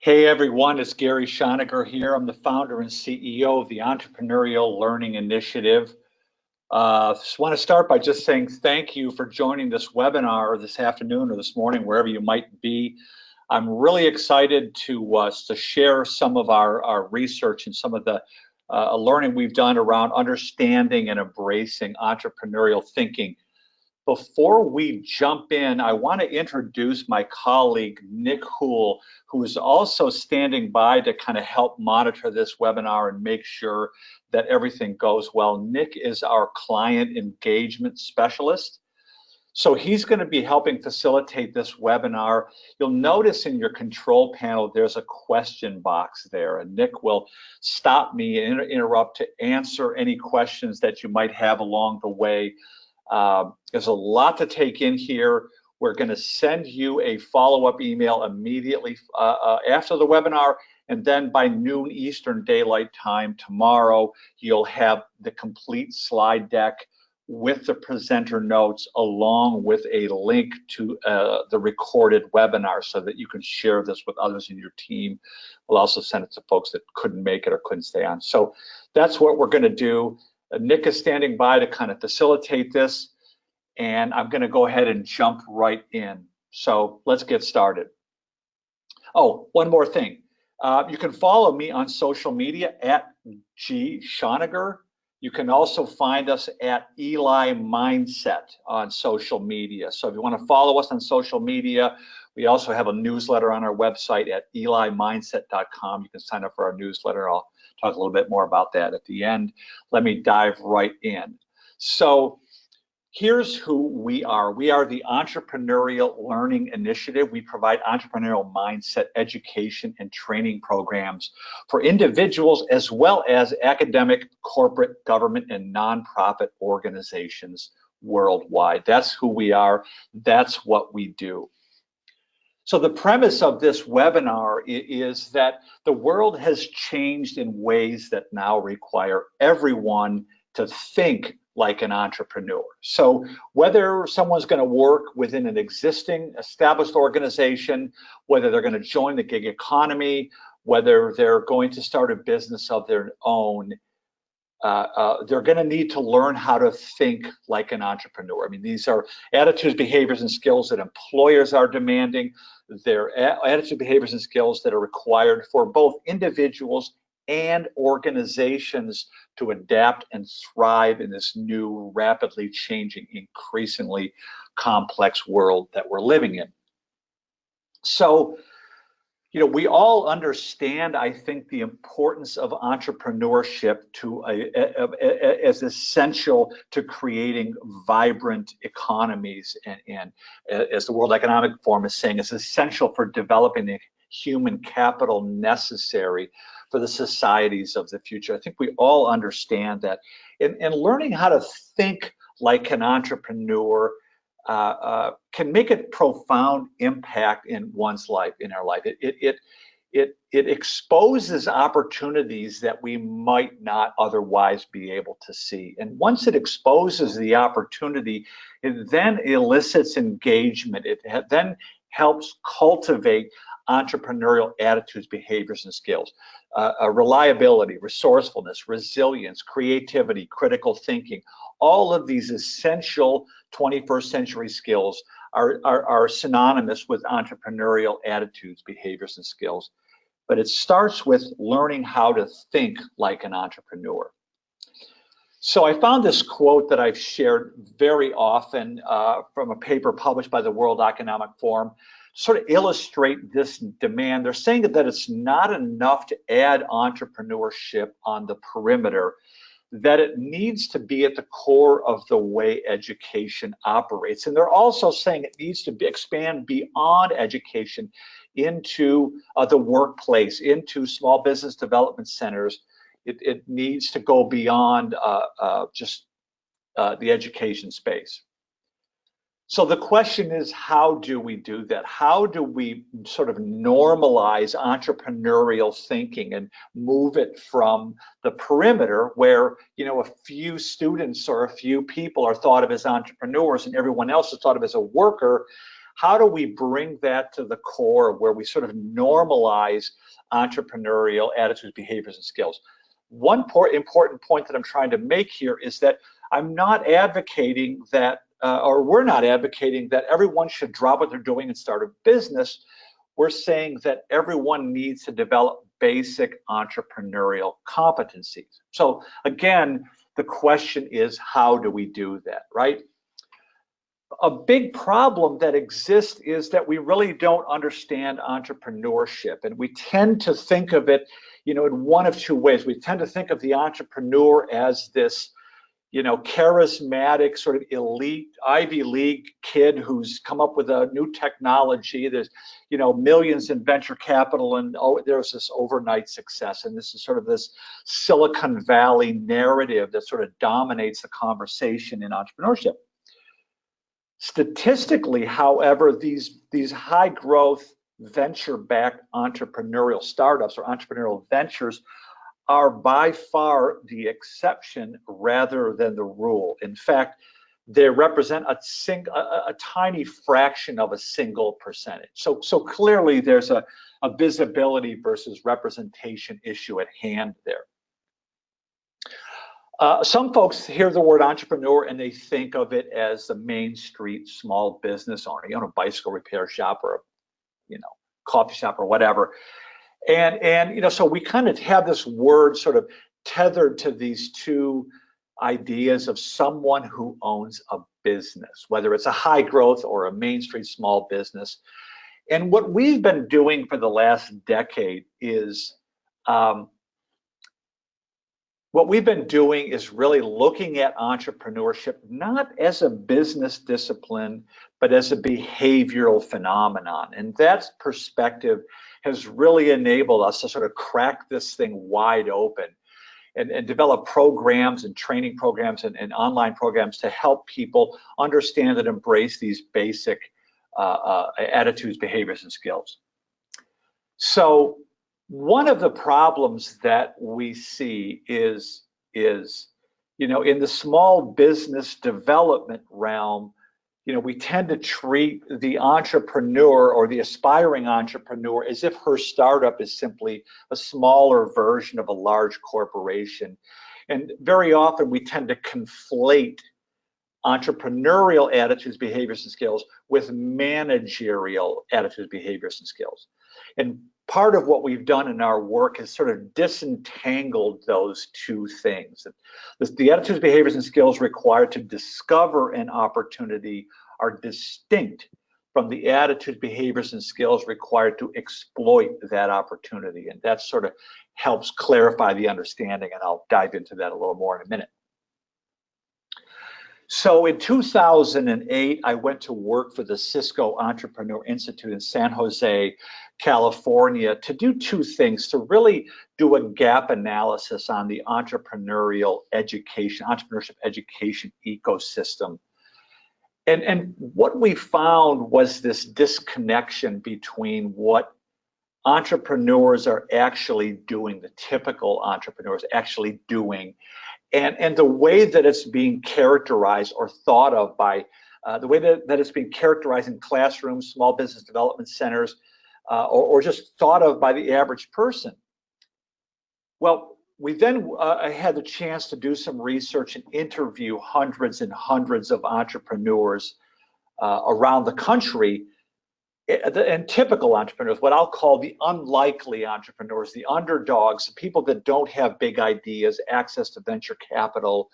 Hey everyone, it's Gary Schoeniger here. I'm the founder and CEO of the Entrepreneurial Learning Initiative. Just want to start by just saying thank you for joining this webinar this afternoon or this morning, wherever you might be. I'm really excited to share some of our research and some of the learning we've done around understanding and embracing entrepreneurial thinking. Before we jump in, I want to introduce my colleague, Nick Houle, who is also standing by to kind of help monitor this webinar and make sure that everything goes well. Nick is our client engagement specialist. So he's going to be helping facilitate this webinar. You'll notice in your control panel, there's a question box there, and Nick will stop me and interrupt to answer any questions that you might have along the way. There's a lot to take in here. We're going to send you a follow-up email immediately after the webinar, and then by noon Eastern Daylight Time tomorrow, you'll have the complete slide deck with the presenter notes along with a link to the recorded webinar so that you can share this with others in your team. We'll also send it to folks that couldn't make it or couldn't stay on. So that's what we're going to do. Nick is standing by to kind of facilitate this, and I'm going to go ahead and jump right in. So let's get started. Oh, one more thing. You can follow me on social media at G Schoeniger. You can also find us at Eli Mindset on social media. So if you want to follow us on social media, we also have a newsletter on our website at elimindset.com. You can sign up for our newsletter. I'll talk a little bit more about that at the end. Let me dive right in. So here's who we are. We are the Entrepreneurial Learning Initiative. We provide entrepreneurial mindset education and training programs for individuals as well as academic, corporate, government, and nonprofit organizations worldwide. That's who we are. That's what we do. So the premise of this webinar is that the world has changed in ways that now require everyone to think like an entrepreneur. So whether someone's going to work within an existing established organization, whether they're going to join the gig economy, whether they're going to start a business of their own, they're going to need to learn how to think like an entrepreneur. I mean, these are attitudes, behaviors, and skills that employers are demanding. They're attitudes, behaviors, and skills that are required for both individuals and organizations to adapt and thrive in this new, rapidly changing, increasingly complex world that we're living in. So, you know, we all understand, I think, the importance of entrepreneurship as essential to creating vibrant economies, and as the World Economic Forum is saying, it's essential for developing the human capital necessary for the societies of the future. I think we all understand that. And learning how to think like an entrepreneur can make a profound impact in one's life, in our life. It exposes opportunities that we might not otherwise be able to see. And once it exposes the opportunity, it then elicits engagement. It then helps cultivate entrepreneurial attitudes, behaviors, and skills. Reliability, resourcefulness, resilience, creativity, critical thinking. All of these essential 21st century skills are synonymous with entrepreneurial attitudes, behaviors, and skills. But it starts with learning how to think like an entrepreneur. So I found this quote that I've shared very often from a paper published by the World Economic Forum, sort of illustrate this demand. They're saying that it's not enough to add entrepreneurship on the perimeter, that it needs to be at the core of the way education operates. And they're also saying it needs to expand beyond education into the workplace, into small business development centers. It needs to go beyond just the education space. So the question is, how do we do that? How do we sort of normalize entrepreneurial thinking and move it from the perimeter where, you know, a few students or a few people are thought of as entrepreneurs and everyone else is thought of as a worker? how do we bring that to the core where we sort of normalize entrepreneurial attitudes, behaviors, and skills? One important point that I'm trying to make here is that I'm not advocating that, or we're not advocating that everyone should drop what they're doing and start a business. We're saying that everyone needs to develop basic entrepreneurial competencies. So again, the question is, how do we do that, right? A big problem that exists is that we really don't understand entrepreneurship, and we tend to think of it, in one of two ways. We tend to think of the entrepreneur as this, charismatic, sort of elite Ivy League kid who's come up with a new technology. There's, millions in venture capital, and there's this overnight success. And this is sort of this Silicon Valley narrative that sort of dominates the conversation in entrepreneurship. Statistically, however, these high growth venture-backed entrepreneurial startups or entrepreneurial ventures are by far the exception rather than the rule. In fact, they represent a tiny fraction of a single percentage. So clearly there's a visibility versus representation issue at hand there. Some folks hear the word entrepreneur and they think of it as the Main Street small business owner, a bicycle repair shop or a coffee shop or whatever. And so we kind of have this word sort of tethered to these two ideas of someone who owns a business, whether it's a high growth or a Main Street small business. And what we've been doing for the last decade is really looking at entrepreneurship not as a business discipline, but as a behavioral phenomenon. And that perspective has really enabled us to sort of crack this thing wide open and develop programs and training programs and online programs to help people understand and embrace these basic attitudes, behaviors, and skills. So one of the problems that we see is in the small business development realm, we tend to treat the entrepreneur or the aspiring entrepreneur as if her startup is simply a smaller version of a large corporation. And very often we tend to conflate entrepreneurial attitudes, behaviors, and skills with managerial attitudes, behaviors, and skills. And part of what we've done in our work is sort of disentangled those two things. The attitudes, behaviors, and skills required to discover an opportunity are distinct from the attitudes, behaviors, and skills required to exploit that opportunity. And that sort of helps clarify the understanding, and I'll dive into that a little more in a minute. So in 2008, I went to work for the Cisco Entrepreneur Institute in San Jose, California, to do two things: to really do a gap analysis on the entrepreneurship education ecosystem. And what we found was this disconnection between what entrepreneurs are actually doing, the typical entrepreneurs actually doing, and the way that it's being characterized or thought of by the way that it's being characterized in classrooms, small business development centers, or just thought of by the average person. Well, we then had the chance to do some research and interview hundreds and hundreds of entrepreneurs around the country, and typical entrepreneurs, what I'll call the unlikely entrepreneurs, the underdogs, people that don't have big ideas, access to venture capital,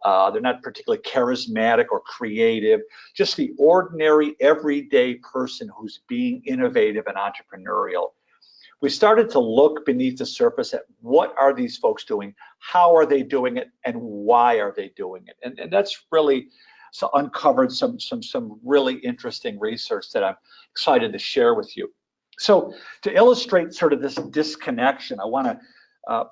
they're not particularly charismatic or creative, just the ordinary everyday person who's being innovative and entrepreneurial. We started to look beneath the surface at what are these folks doing, how are they doing it, and why are they doing it? And that's really uncovered some really interesting research that I'm excited to share with you. So to illustrate sort of this disconnection, I want to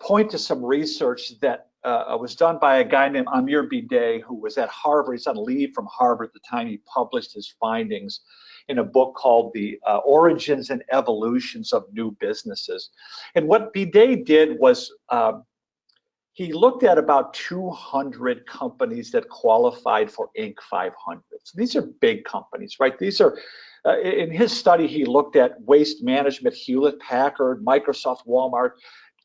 point to some research that was done by a guy named Amir Bideh, who was at Harvard. He's on leave from Harvard at the time he published his findings in a book called The Origins and Evolutions of New Businesses. And what Bideh did was he looked at about 200 companies that qualified for Inc. 500. So these are big companies, right? These are, in his study, he looked at Waste Management, Hewlett Packard, Microsoft, Walmart,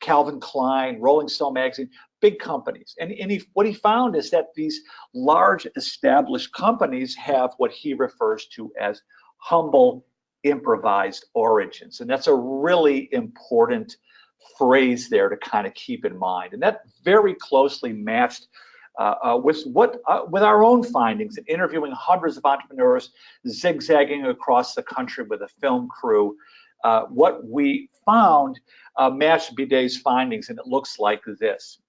Calvin Klein, Rolling Stone magazine, big companies. And what he found is that these large established companies have what he refers to as humble, improvised origins. And that's a really important phrase there to kind of keep in mind. And that very closely matched with our own findings in interviewing hundreds of entrepreneurs, zigzagging across the country with a film crew. What we found matched Bidet's findings, and it looks like this.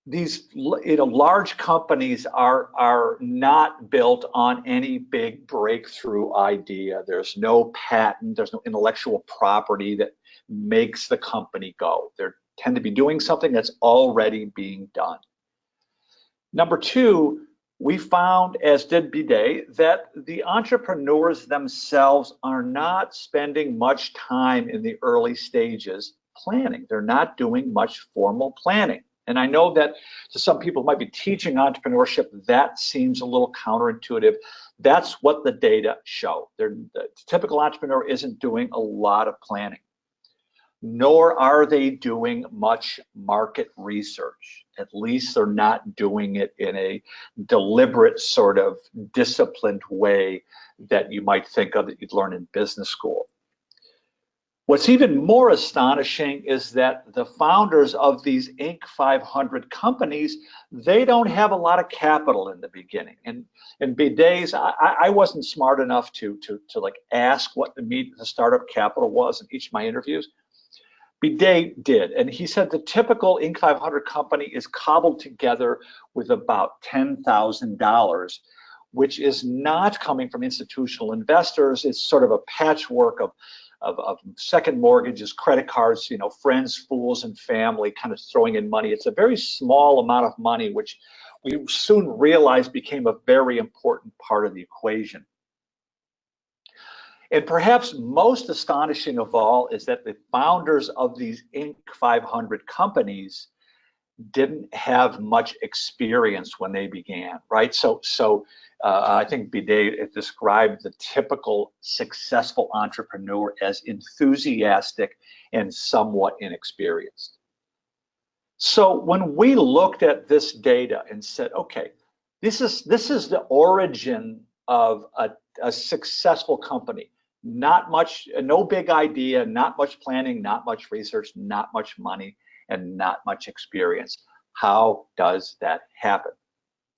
These large companies are not built on any big breakthrough idea. There's no patent, there's no intellectual property that makes the company go. They tend to be doing something that's already being done. Number two, we found, as did Bidet, that the entrepreneurs themselves are not spending much time in the early stages planning. They're not doing much formal planning. And I know that to some people who might be teaching entrepreneurship, that seems a little counterintuitive. That's what the data show. The typical entrepreneur isn't doing a lot of planning, nor are they doing much market research. At least they're not doing it in a deliberate sort of disciplined way that you might think of that you'd learn in business school. What's even more astonishing is that the founders of these Inc. 500 companies, they don't have a lot of capital in the beginning. And in Bidet's, I wasn't smart enough to like ask what the startup capital was in each of my interviews. Bidet did, and he said the typical Inc. 500 company is cobbled together with about $10,000, which is not coming from institutional investors. It's sort of a patchwork of second mortgages, credit cards, friends, fools, and family kind of throwing in money. It's a very small amount of money, which we soon realized became a very important part of the equation. And perhaps most astonishing of all is that the founders of these Inc. 500 companies didn't have much experience when they began, right? So I think Bidet described the typical successful entrepreneur as enthusiastic and somewhat inexperienced. So when we looked at this data and said, okay, this is the origin of a successful company. Not much, no big idea, not much planning, not much research, not much money, and not much experience. How does that happen?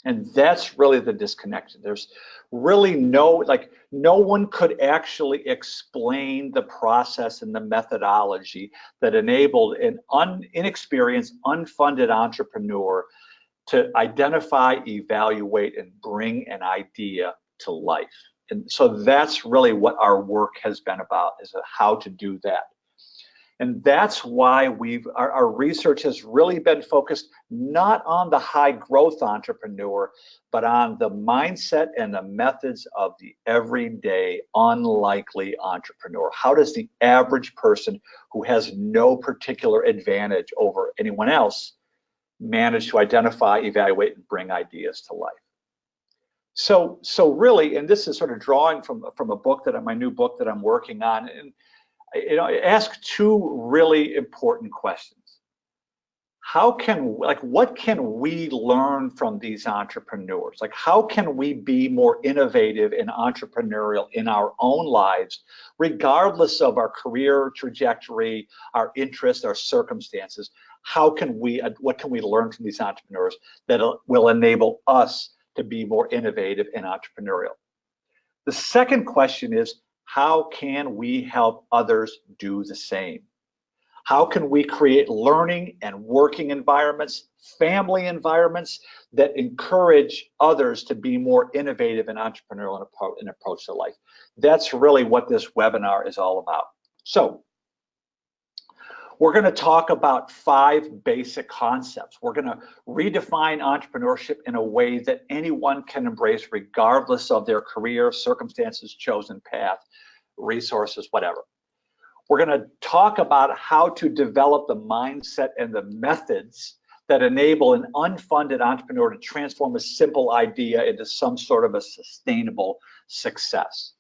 And that's really the disconnection. There's really no one could actually explain the process and the methodology that enabled an inexperienced, unfunded entrepreneur to identify, evaluate, and bring an idea to life. And so that's really what our work has been about, is how to do that. And that's why our research has really been focused not on the high growth entrepreneur, but on the mindset and the methods of the everyday unlikely entrepreneur. How does the average person who has no particular advantage over anyone else manage to identify, evaluate, and bring ideas to life? So really, and this is sort of drawing from a book my new book that I'm working on, and ask two really important questions. What can we learn from these entrepreneurs? Like, how can we be more innovative and entrepreneurial in our own lives, regardless of our career trajectory, our interests, our circumstances? What can we learn from these entrepreneurs that will enable us to be more innovative and entrepreneurial? The second question is, how can we help others do the same? How can we create learning and working environments, family environments that encourage others to be more innovative and entrepreneurial in approach to life? That's really what this webinar is all about. So we're going to talk about 5 basic concepts. We're going to redefine entrepreneurship in a way that anyone can embrace, regardless of their career, circumstances, chosen path, resources, whatever. We're going to talk about how to develop the mindset and the methods that enable an unfunded entrepreneur to transform a simple idea into some sort of a sustainable success.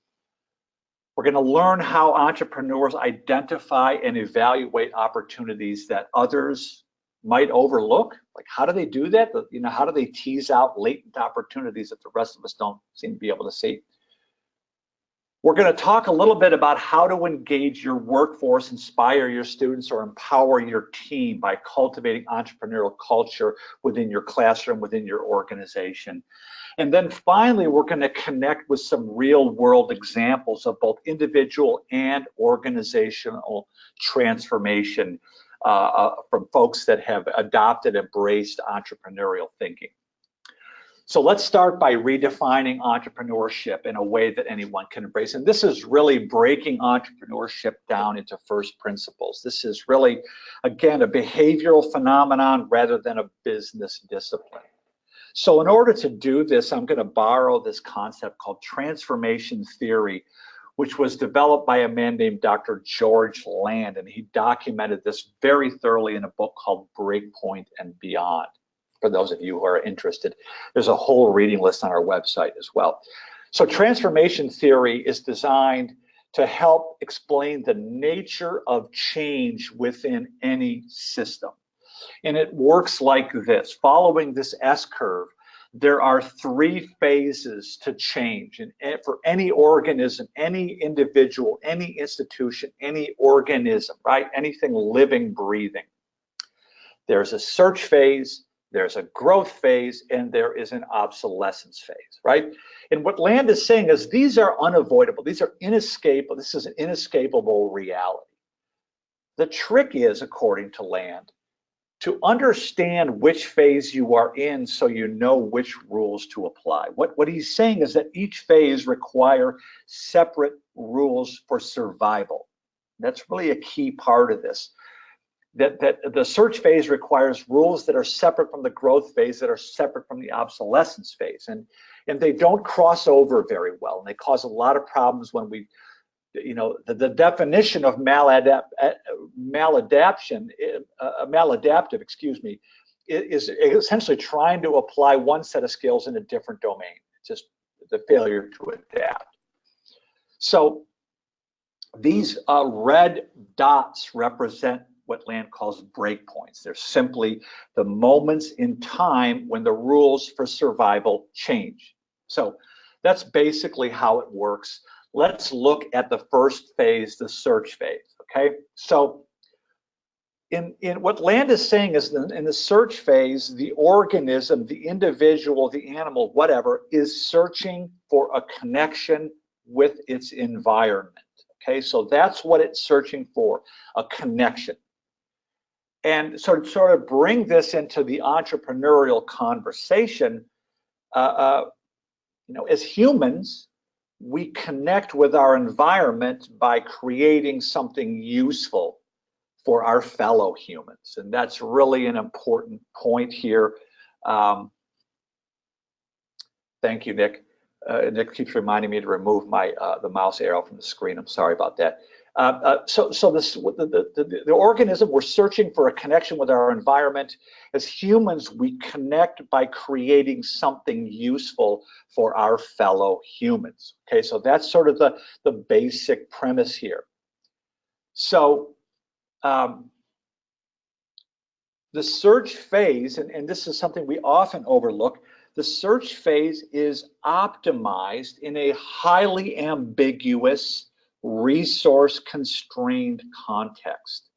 We're going to learn how entrepreneurs identify and evaluate opportunities that others might overlook. Like, how do they do that? You know, how do they tease out latent opportunities that the rest of us don't seem to be able to see? We're going to talk a little bit about how to engage your workforce, inspire your students, or empower your team by cultivating entrepreneurial culture within your classroom, within your organization. And then finally, we're going to connect with some real-world examples of both individual and organizational transformation from folks that have adopted, embraced entrepreneurial thinking. So let's start by redefining entrepreneurship in a way that anyone can embrace. And this is really breaking entrepreneurship down into first principles. This is really, again, a behavioral phenomenon rather than a business discipline. So in order to do this, I'm going to borrow this concept called transformation theory, which was developed by a man named Dr. George Land, and he documented this very thoroughly in a book called Breakpoint and Beyond. For those of you who are interested, there's a whole reading list on our website as well. So transformation theory is designed to help explain the nature of change within any system. And it works like this. Following this S-curve, there are 3 phases to change. And for any organism, any individual, any institution, any organism, right? Anything living, breathing. There's a search phase, there's a growth phase, and there is an obsolescence phase, right? And what Land is saying is these are unavoidable. These are inescapable. This is an inescapable reality. The trick is, according to Land, to understand which phase you are in so you know which rules to apply. What he's saying is that each phase require separate rules for survival. That's really a key part of this. That the search phase requires rules that are separate from the growth phase, that are separate from the obsolescence phase. And they don't cross over very well. And they cause a lot of problems when we, you know, the definition of maladaptive, excuse me, is essentially trying to apply one set of skills in a different domain. Just the failure to adapt. So these red dots represent what Land calls breakpoints. They're simply the moments in time when the rules for survival change. So that's basically how it works. Let's look at the first phase, the search phase, okay? So in what Land is saying is in the search phase, the organism, the individual, the animal, whatever, is searching for a connection with its environment, okay? So that's what it's searching for, a connection. And so to sort of bring this into the entrepreneurial conversation, you know, as humans, we connect with our environment by creating something useful for our fellow humans. And that's really an important point here. Thank you, Nick. Nick keeps reminding me to remove my the mouse arrow from the screen. I'm sorry about that. So the organism, we're searching for a connection with our environment. As humans, we connect by creating something useful for our fellow humans. Okay, so that's sort of the basic premise here. So the search phase, and this is something we often overlook, the search phase is optimized in a highly ambiguous, resource-constrained context.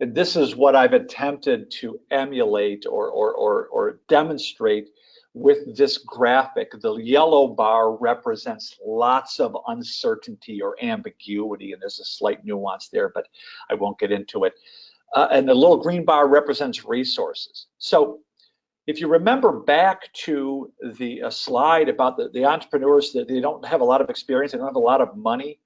And this is what I've attempted to emulate or demonstrate with this graphic. The yellow bar represents lots of uncertainty or ambiguity, and there's a slight nuance there, but I won't get into it. And the little green bar represents resources. So if you remember back to the slide about the entrepreneurs that they don't have a lot of experience, they don't have a lot of money,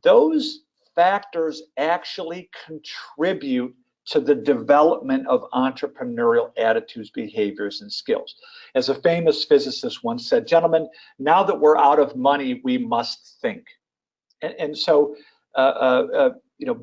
those factors actually contribute to the development of entrepreneurial attitudes, behaviors, and skills. As a famous physicist once said, gentlemen, now that we're out of money, we must think. And so,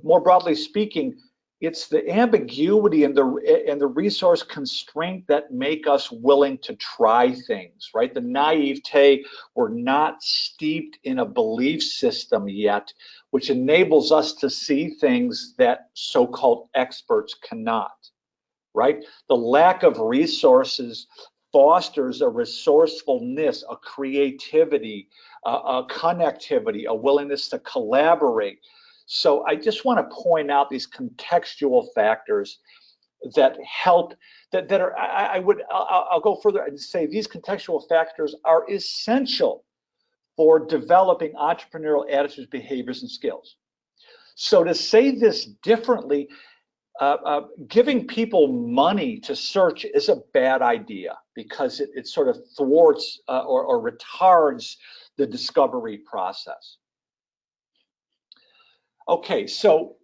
more broadly speaking, it's the ambiguity and the resource constraint that make us willing to try things, right? The naivete, we're not steeped in a belief system yet, which enables us to see things that so-called experts cannot, right? The lack of resources fosters a resourcefulness, a creativity, a connectivity, a willingness to collaborate. So I just want to point out these contextual factors that help, that are, I'll go further and say these contextual factors are essential for developing entrepreneurial attitudes, behaviors, and skills. So to say this differently, giving people money to search is a bad idea because it sort of thwarts or retards the discovery process. Okay, so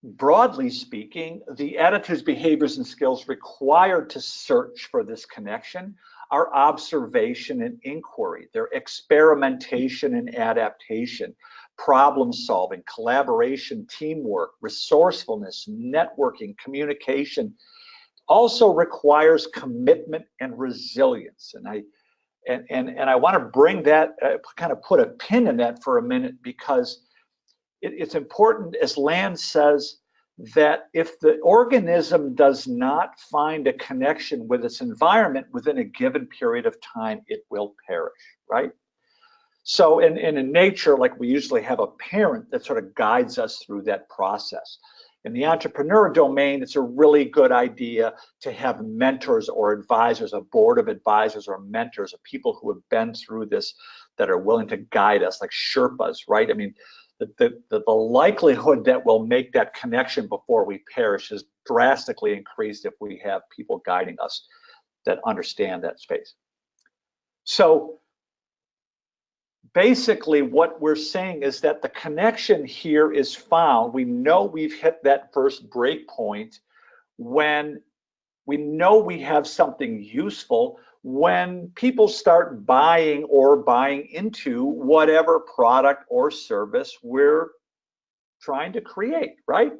broadly speaking, the attitudes, behaviors, and skills required to search for this connection are observation and inquiry. They're experimentation and adaptation, problem solving, collaboration, teamwork, resourcefulness, networking, communication. Also requires commitment and resilience. And I want to bring that, kind of put a pin in that for a minute, because it's important, as Land says, that if the organism does not find a connection with its environment within a given period of time, it will perish, right? So in nature, like, we usually have a parent that sort of guides us through that process. In the entrepreneur domain, it's a really good idea to have mentors or advisors, a board of advisors or mentors, of people who have been through this that are willing to guide us, like Sherpas, right? I mean, the likelihood that we'll make that connection before we perish is drastically increased if we have people guiding us that understand that space. So basically what we're saying is that the connection here is found. We know we've hit that first break point when we know we have something useful, when people start buying or buying into whatever product or service we're trying to create, right?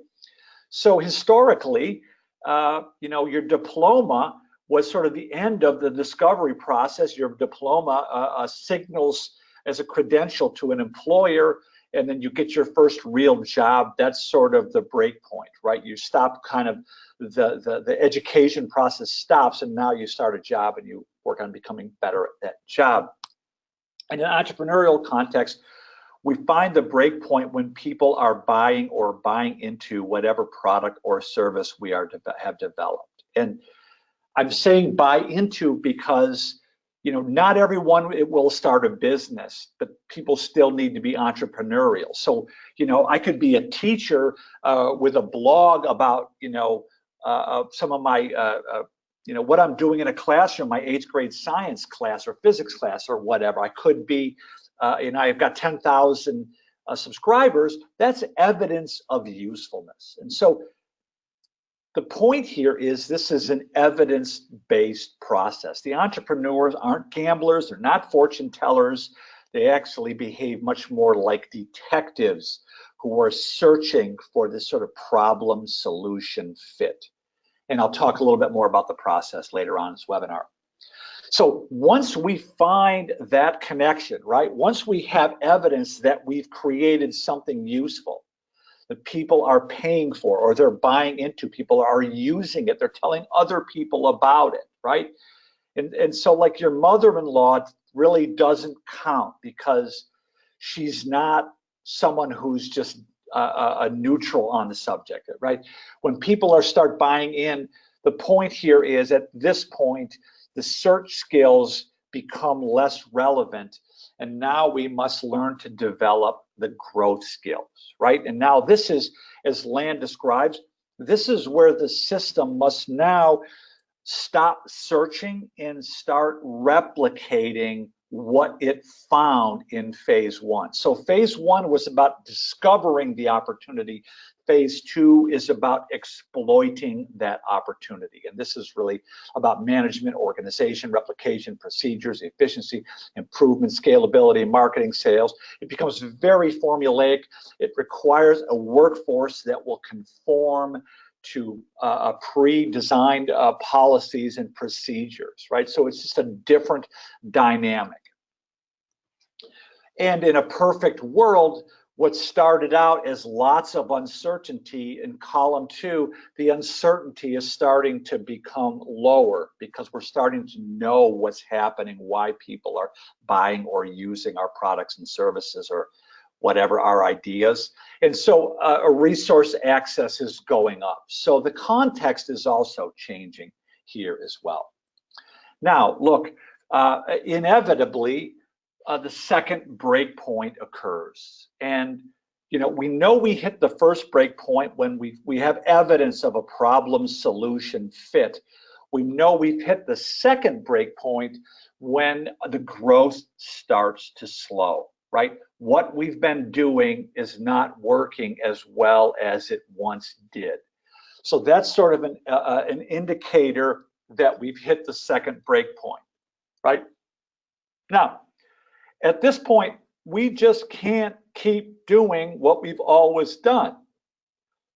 So historically, your diploma was sort of the end of the discovery process. Your diploma signals as a credential to an employer, and then you get your first real job. That's sort of the break point, right? You stop, kind of the education process stops, and now you start a job and you work on becoming better at that job. In an entrepreneurial context, we find the break point when people are buying or buying into whatever product or service we have developed. And I'm saying buy into because not everyone will start a business, but people still need to be entrepreneurial. So, I could be a teacher with a blog about, some of my, what I'm doing in a classroom, my 8th grade science class or physics class or whatever. I could be, I've got 10,000 subscribers. That's evidence of usefulness. And so the point here is this is an evidence-based process. The entrepreneurs aren't gamblers. They're not fortune tellers. They actually behave much more like detectives who are searching for this sort of problem solution fit. And I'll talk a little bit more about the process later on in this webinar. So once we find that connection, right? Once we have evidence that we've created something useful, that people are paying for, or they're buying into, people are using it, they're telling other people about it, right? And so, like, your mother-in-law really doesn't count because she's not someone who's just a neutral on the subject, right? When people start buying in, the point here is, at this point, the search skills become less relevant, and now we must learn to develop the growth skills, right? And now this is, as Land describes, this is where the system must now stop searching and start replicating what it found in phase one. So phase one was about discovering the opportunity. Phase two is about exploiting that opportunity. And this is really about management, organization, replication, procedures, efficiency, improvement, scalability, marketing, sales. It becomes very formulaic. It requires a workforce that will conform to pre-designed policies and procedures, right? So it's just a different dynamic. And in a perfect world, what started out as lots of uncertainty in column 2, the uncertainty is starting to become lower because we're starting to know what's happening, why people are buying or using our products and services or whatever our ideas. And so a resource access is going up. So the context is also changing here as well. Now, look, inevitably, the second break point occurs. And we know we hit the first break point when we have evidence of a problem solution fit. We know we've hit the second break point when the growth starts to slow, right? What we've been doing is not working as well as it once did. So that's sort of an indicator that we've hit the second break point, right? Now, at this point, we just can't keep doing what we've always done.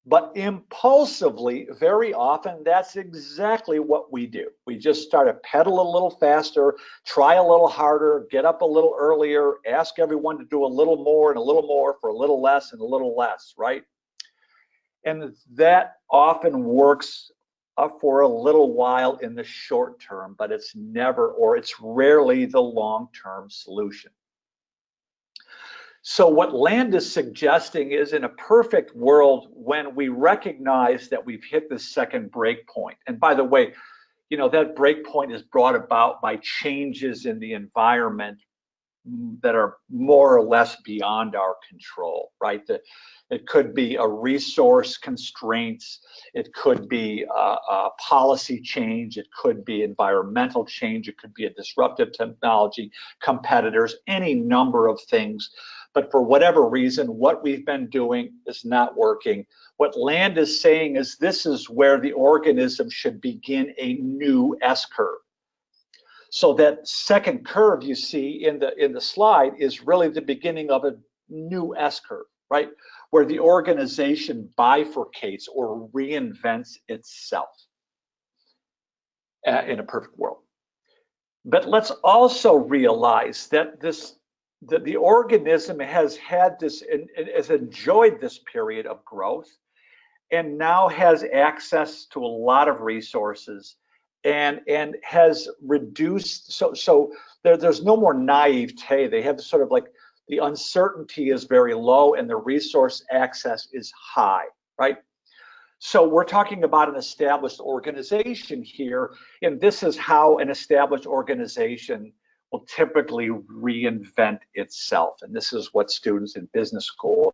But impulsively, very often, that's exactly what we do. We just start to pedal a little faster, try a little harder, get up a little earlier, ask everyone to do a little more and a little more for a little less and a little less, right? And that often works for a little while in the short term, but it's never, or it's rarely the long-term solution. So what Land is suggesting is, in a perfect world, when we recognize that we've hit the second break point, and by the way, that break point is brought about by changes in the environment that are more or less beyond our control, right? It could be a resource constraints, it could be a policy change, it could be environmental change, it could be a disruptive technology, competitors, any number of things. But for whatever reason, what we've been doing is not working. What Land is saying is this is where the organism should begin a new S-curve. So that second curve you see in the slide is really the beginning of a new S-curve, right? Where the organization bifurcates or reinvents itself in a perfect world. But let's also realize that the organism has had this and has enjoyed this period of growth and now has access to a lot of resources and has reduced, so there's no more naivete. They have sort of like the uncertainty is very low and the resource access is high, right? So we're talking about an established organization here, and this is how an established organization will typically reinvent itself. And this is what students in business school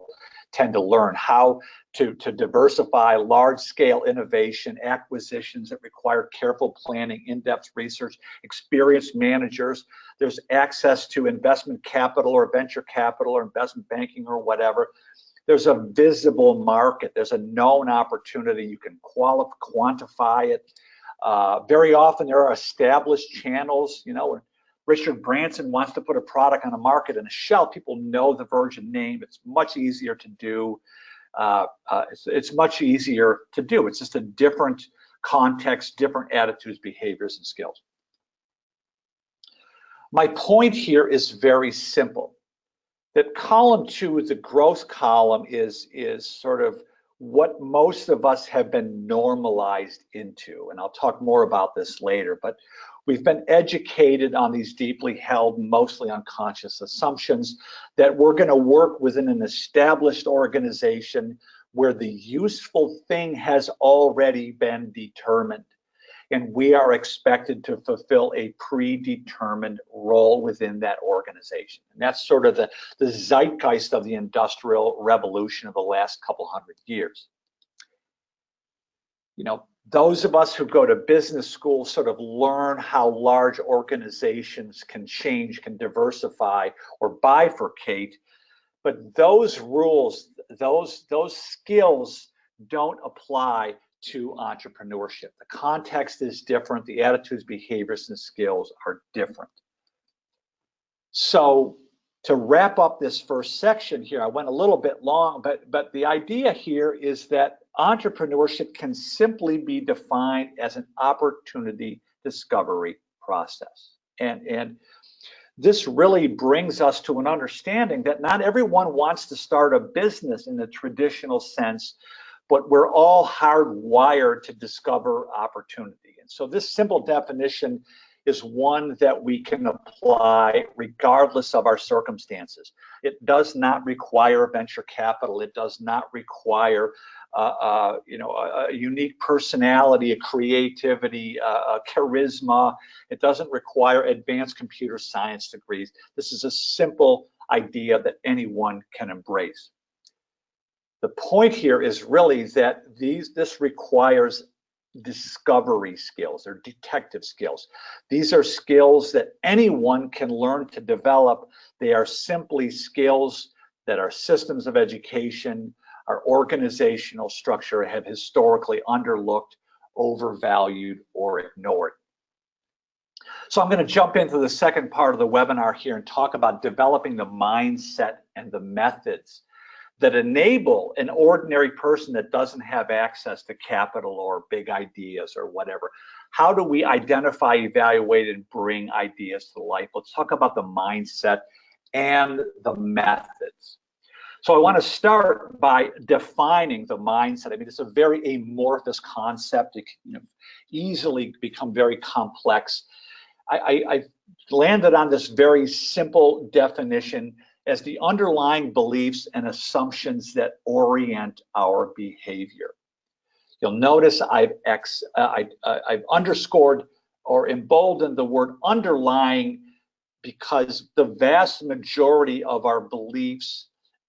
tend to learn, how to diversify large-scale innovation, acquisitions that require careful planning, in-depth research, experienced managers. There's access to investment capital or venture capital or investment banking or whatever. There's a visible market. There's a known opportunity. You can quantify it. Very often there are established channels, when Richard Branson wants to put a product on a market and a shelf, people know the Virgin name. It's much easier to do. It's much easier to do. It's just a different context, different attitudes, behaviors, and skills. My point here is very simple. That column 2, the growth column, is sort of what most of us have been normalized into. And I'll talk more about this later, but we've been educated on these deeply held, mostly unconscious assumptions that we're going to work within an established organization where the useful thing has already been determined. And we are expected to fulfill a predetermined role within that organization. And that's sort of the zeitgeist of the Industrial Revolution of the last couple hundred years. Those of us who go to business school sort of learn how large organizations can change, can diversify or bifurcate, but those rules, those skills don't apply to entrepreneurship. The context is different, the attitudes, behaviors, and skills are different. So to wrap up this first section here, I went a little bit long, but the idea here is that entrepreneurship can simply be defined as an opportunity discovery process. And this really brings us to an understanding that not everyone wants to start a business in the traditional sense, but we're all hardwired to discover opportunity. And so this simple definition is one that we can apply regardless of our circumstances. It does not require venture capital. It does not require a unique personality, a creativity, a charisma. It doesn't require advanced computer science degrees. This is a simple idea that anyone can embrace. The point here is really that this requires discovery skills or detective skills. These are skills that anyone can learn to develop. They are simply skills that our systems of education, our organizational structure have historically underlooked, overvalued, or ignored. So I'm going to jump into the second part of the webinar here and talk about developing the mindset and the methods that enable an ordinary person that doesn't have access to capital or big ideas or whatever. How do we identify, evaluate, and bring ideas to life? Let's talk about the mindset and the methods. So I want to start by defining the mindset. I mean, it's a very amorphous concept. It can easily become very complex. I landed on this very simple definition as the underlying beliefs and assumptions that orient our behavior. You'll notice I've underscored or emboldened the word underlying because the vast majority of our beliefs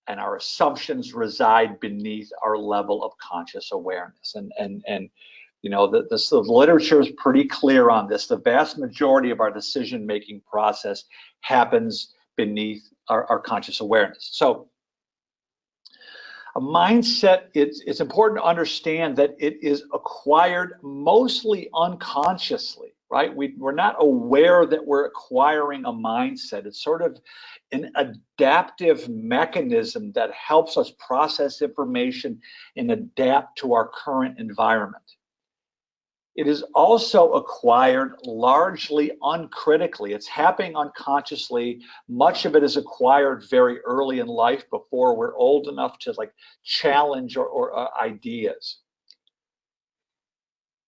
and our assumptions reside beneath our level of conscious awareness. And you know, the literature is pretty clear on this. The vast majority of our decision-making process happens beneath our conscious awareness. So a mindset, it's important to understand that it is acquired mostly unconsciously, right? We're not aware that we're acquiring a mindset. It's sort of an adaptive mechanism that helps us process information and adapt to our current environment. It is also acquired largely uncritically. It's happening unconsciously. Much of it is acquired very early in life before we're old enough to challenge or ideas.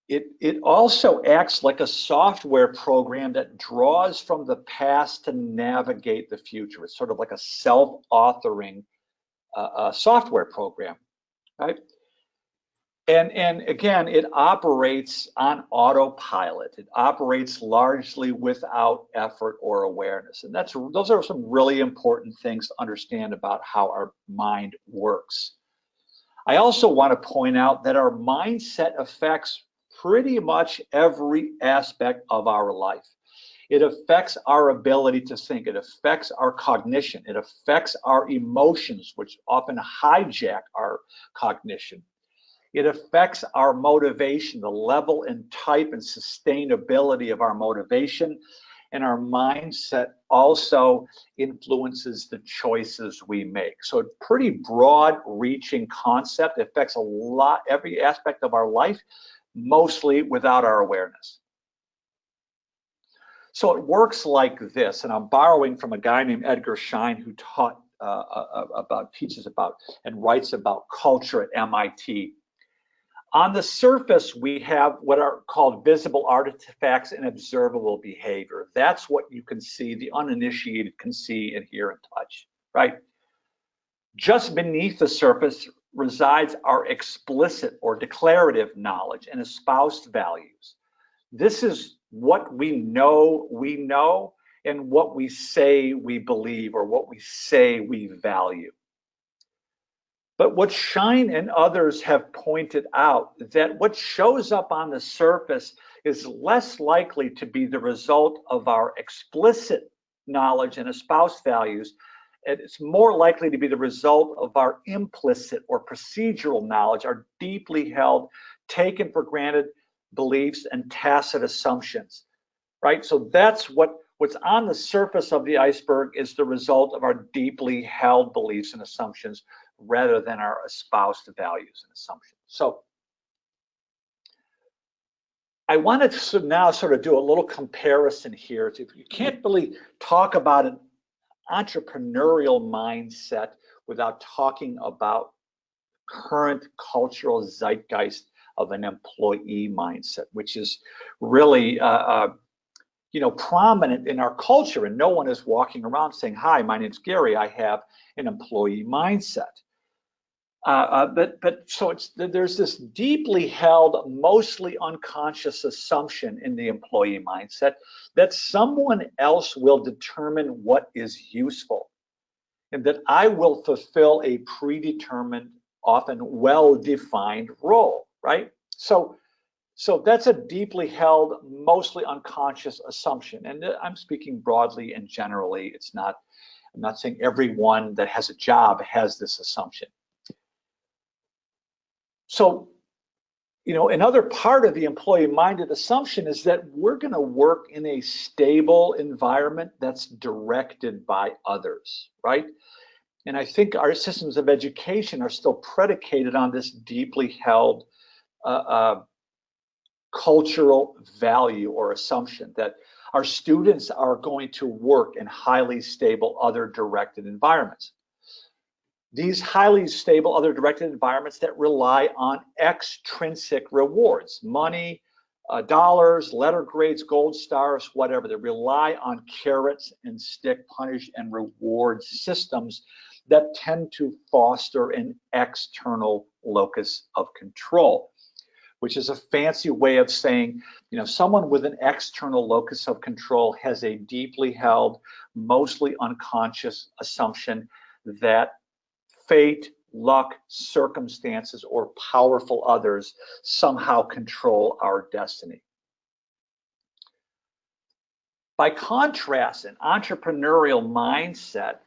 It also acts like a software program that draws from the past to navigate the future. It's sort of like a self-authoring software program, right? And again, it operates on autopilot. It operates largely without effort or awareness. And those are some really important things to understand about how our mind works. I also want to point out that our mindset affects pretty much every aspect of our life. It affects our ability to think. It affects our cognition. It affects our emotions, which often hijack our cognition. It affects our motivation, the level and type and sustainability of our motivation, and our mindset also influences the choices we make. So a pretty broad reaching concept. It affects every aspect of our life, mostly without our awareness. So it works like this, and I'm borrowing from a guy named Edgar Schein who teaches about and writes about culture at MIT. On the surface, we have what are called visible artifacts and observable behavior. That's what you can see, the uninitiated can see and hear and touch, right? Just beneath the surface resides our explicit or declarative knowledge and espoused values. This is what we know, and what we say we believe or what we say we value. But what Shine and others have pointed out that what shows up on the surface is less likely to be the result of our explicit knowledge and espoused values. And it's more likely to be the result of our implicit or procedural knowledge, our deeply held, taken for granted beliefs and tacit assumptions, right? So that's what's on the surface of the iceberg is the result of our deeply held beliefs and assumptions rather than our espoused values and assumptions. So I wanted to now sort of do a little comparison here. You can't really talk about an entrepreneurial mindset without talking about current cultural zeitgeist of an employee mindset, which is really prominent in our culture, and no one is walking around saying, "Hi, my name's Gary. I have an employee mindset." So there's this deeply held, mostly unconscious assumption in the employee mindset that someone else will determine what is useful, and that I will fulfill a predetermined, often well-defined role, right? So that's a deeply held, mostly unconscious assumption. And I'm speaking broadly and generally. I'm not saying everyone that has a job has this assumption. So, another part of the employee-minded assumption is that we're going to work in a stable environment that's directed by others, right? And I think our systems of education are still predicated on this deeply held cultural value or assumption that our students are going to work in highly stable, other-directed environments. These highly stable, other-directed environments that rely on extrinsic rewards, money, dollars, letter grades, gold stars, whatever. They rely on carrots and stick, punish and reward systems that tend to foster an external locus of control, which is a fancy way of saying, someone with an external locus of control has a deeply held, mostly unconscious assumption that fate, luck, circumstances, or powerful others somehow control our destiny. By contrast, an entrepreneurial mindset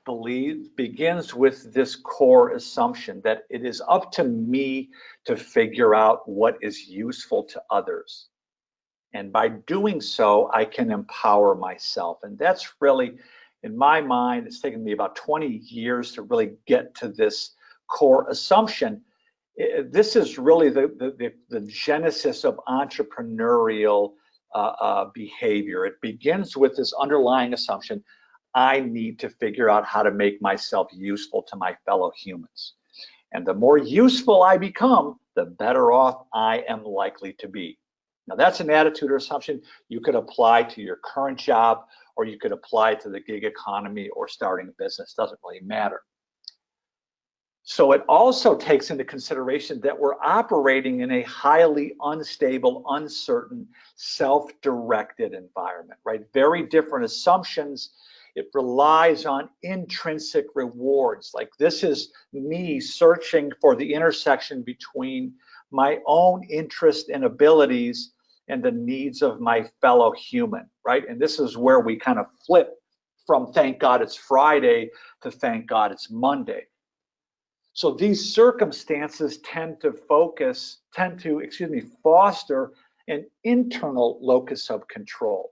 begins with this core assumption that it is up to me to figure out what is useful to others. And by doing so, I can empower myself. And that's really, in my mind, it's taken me about 20 years to really get to this core assumption. This is really the genesis of entrepreneurial behavior. It begins with this underlying assumption: I need to figure out how to make myself useful to my fellow humans. And the more useful I become, the better off I am likely to be. Now, that's an attitude or assumption you could apply to your current job, or you could apply to the gig economy or starting a business. Doesn't really matter. So it also takes into consideration that we're operating in a highly unstable, uncertain, self-directed environment, right? Very different assumptions. It relies on intrinsic rewards. Like, this is me searching for the intersection between my own interest and abilities and the needs of my fellow human, right? And this is where we kind of flip from thank God it's Friday to thank God it's Monday. So these circumstances tend to foster an internal locus of control.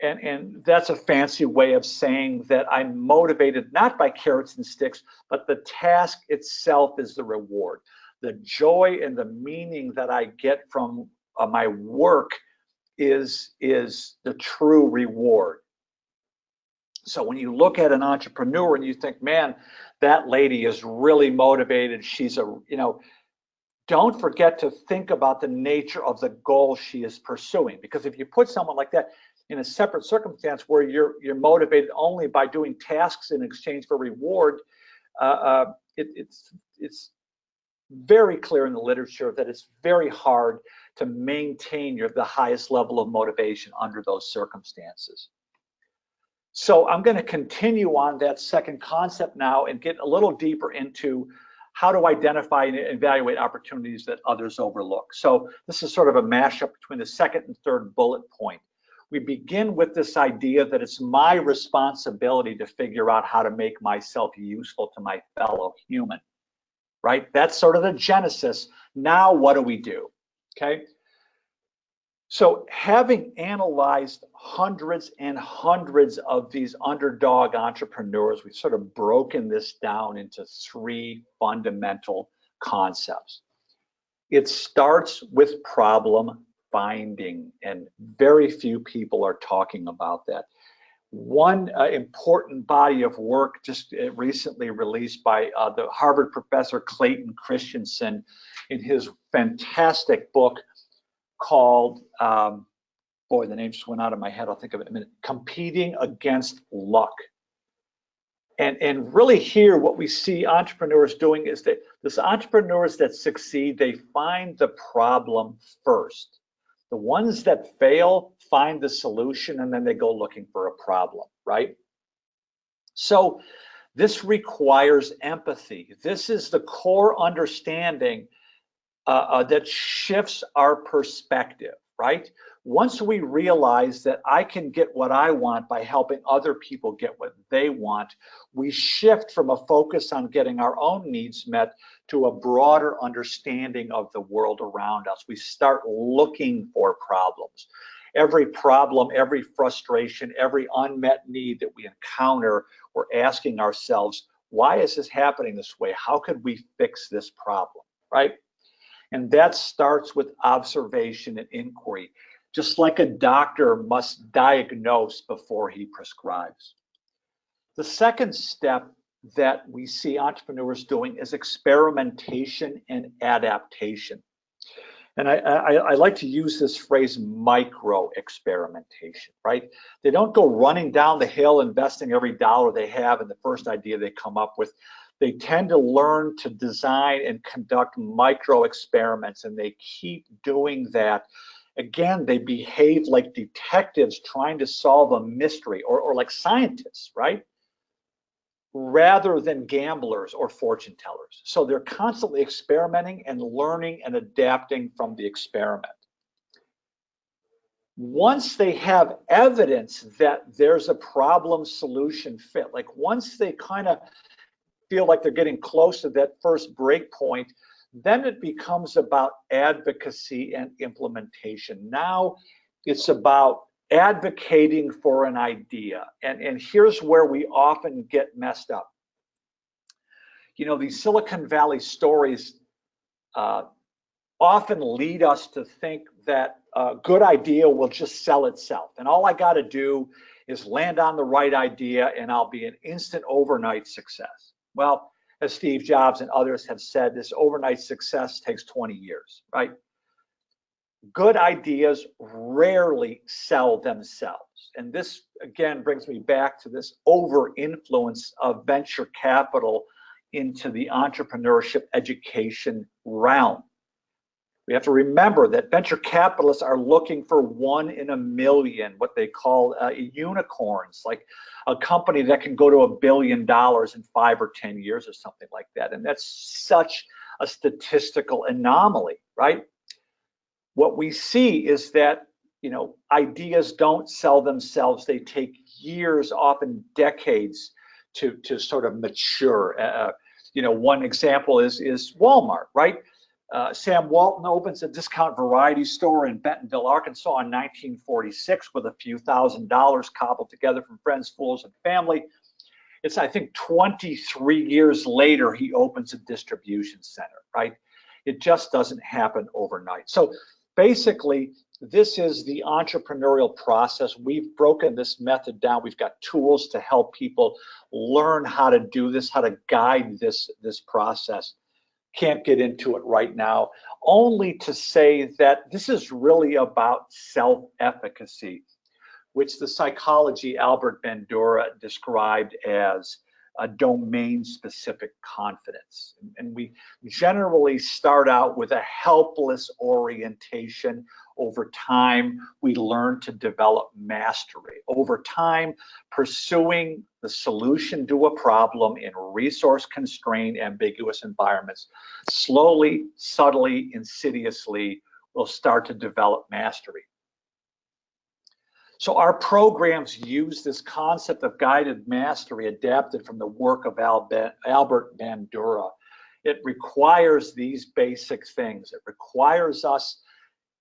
And that's a fancy way of saying that I'm motivated not by carrots and sticks, but the task itself is the reward. The joy and the meaning that I get from my work is the true reward. So when you look at an entrepreneur and you think, man, that lady is really motivated, don't forget to think about the nature of the goal she is pursuing. Because if you put someone like that in a separate circumstance where you're motivated only by doing tasks in exchange for reward, it's very clear in the literature that it's very hard to maintain the highest level of motivation under those circumstances. So I'm going to continue on that second concept now and get a little deeper into how to identify and evaluate opportunities that others overlook. So this is sort of a mashup between the second and third bullet point. We begin with this idea that it's my responsibility to figure out how to make myself useful to my fellow human, right? That's sort of the genesis. Now, what do we do? Okay. So having analyzed hundreds and hundreds of these underdog entrepreneurs, we've sort of broken this down into three fundamental concepts. It starts with problem finding, and very few people are talking about that. One important body of work just recently released by the Harvard professor Clayton Christensen in his fantastic book called, boy, the name just went out of my head, I'll think of it in a minute, Competing Against Luck. And really here, what we see entrepreneurs doing is that these entrepreneurs that succeed, they find the problem first. The ones that fail find the solution, and then they go looking for a problem, right? So this requires empathy. This is the core understanding that shifts our perspective, right? Once we realize that I can get what I want by helping other people get what they want, we shift from a focus on getting our own needs met to a broader understanding of the world around us. We start looking for problems. Every problem, every frustration, every unmet need that we encounter, we're asking ourselves, why is this happening this way? How could we fix this problem, right? And that starts with observation and inquiry, just like a doctor must diagnose before he prescribes. The second step that we see entrepreneurs doing is experimentation and adaptation. And I like to use this phrase, micro experimentation, right? They don't go running down the hill investing every dollar they have in the first idea they come up with. They tend to learn to design and conduct micro experiments, and they keep doing that. Again, they behave like detectives trying to solve a mystery, or like scientists, right? Rather than gamblers or fortune tellers. So they're constantly experimenting and learning and adapting from the experiment. Once they have evidence that there's a problem solution fit, like once they kind of feel like they're getting close to that first break point, then it becomes about advocacy and implementation. Now it's about advocating for an idea. And here's where we often get messed up. You know, these Silicon Valley stories often lead us to think that a good idea will just sell itself. And all I got to do is land on the right idea and I'll be an instant overnight success. Well, as Steve Jobs and others have said, this overnight success takes 20 years, right? Good ideas rarely sell themselves. And this, again, brings me back to this over-influence of venture capital into the entrepreneurship education realm. We have to remember that venture capitalists are looking for 1 in a million, what they call unicorns, like a company that can go to $1 billion in 5 or 10 years or something like that. And that's such a statistical anomaly, right? What we see is that, you know, ideas don't sell themselves. They take years, often decades, to sort of mature. You know, one example is Walmart, right? Sam Walton opens a discount variety store in Bentonville, Arkansas in 1946 with a few $1,000s cobbled together from friends, fools, and family. It's, I think, 23 years later, he opens a distribution center, right? It just doesn't happen overnight. So basically, this is the entrepreneurial process. We've broken this method down. We've got tools to help people learn how to do this, how to guide this process. Can't get into it right now, only to say that this is really about self-efficacy, which the psychology Albert Bandura described as a domain-specific confidence. And we generally start out with a helpless orientation Over time, we learn to develop mastery. Over time, pursuing the solution to a problem in resource-constrained, ambiguous environments, slowly, subtly, insidiously, will start to develop mastery. So our programs use this concept of guided mastery adapted from the work of Albert Bandura. It requires these basic things. It requires us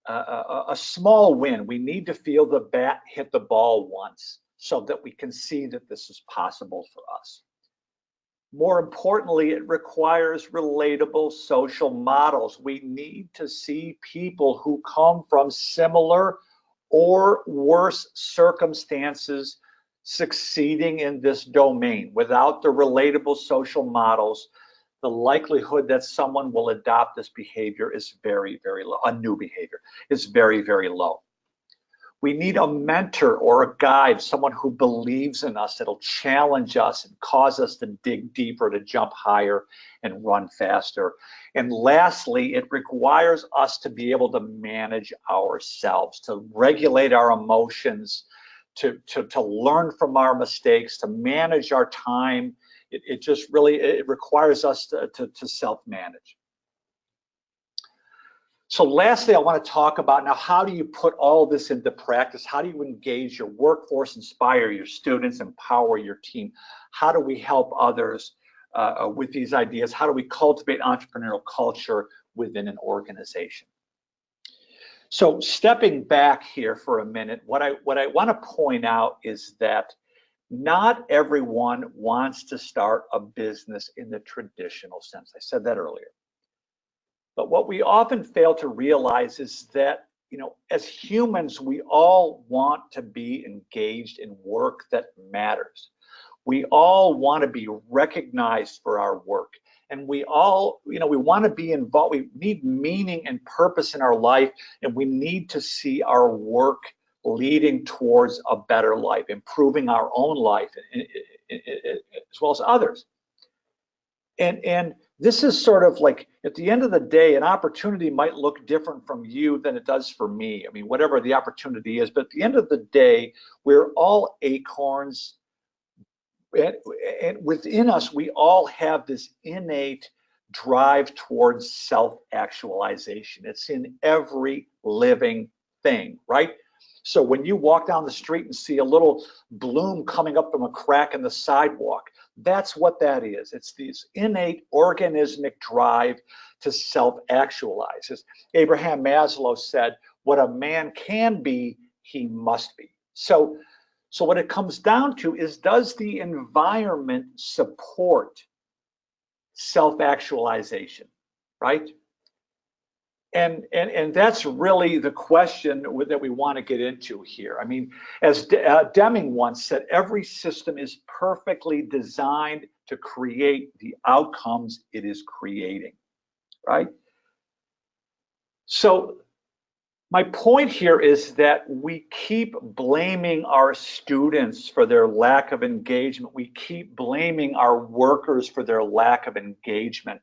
a small win. We need to feel the bat hit the ball once so that we can see that this is possible for us. More importantly, it requires relatable social models. We need to see people who come from similar or worse circumstances succeeding in this domain. Without the relatable social models, the likelihood that someone will adopt this behavior is very, very low. A new behavior is very, very low. We need a mentor or a guide, someone who believes in us, that'll challenge us and cause us to dig deeper, to jump higher and run faster. And lastly, it requires us to be able to manage ourselves, to regulate our emotions, to learn from our mistakes, to manage our time. It just really, it requires us to self-manage. So lastly, I want to talk about now, how do you put all this into practice? How do you engage your workforce, inspire your students, empower your team? How do we help others with these ideas? How do we cultivate entrepreneurial culture within an organization? So stepping back here for a minute, what I want to point out is that not everyone wants to start a business in the traditional sense. I said that earlier. But what we often fail to realize is that, as humans, we all want to be engaged in work that matters. We all want to be recognized for our work. And we all, we want to be involved. We need meaning and purpose in our life, and we need to see our work leading towards a better life, improving our own life as well as others. And this is sort of like, at the end of the day, an opportunity might look different from you than it does for me. I mean, whatever the opportunity is, but at the end of the day, we're all acorns. And within us, we all have this innate drive towards self-actualization. It's in every living thing, right? So when you walk down the street and see a little bloom coming up from a crack in the sidewalk, that's what that is. It's this innate organismic drive to self-actualize. As Abraham Maslow said, what a man can be, he must be. So what it comes down to is, does the environment support self-actualization, right? And that's really the question that we want to get into here. I mean, as Deming once said, every system is perfectly designed to create the outcomes it is creating, right? So my point here is that we keep blaming our students for their lack of engagement. We keep blaming our workers for their lack of engagement.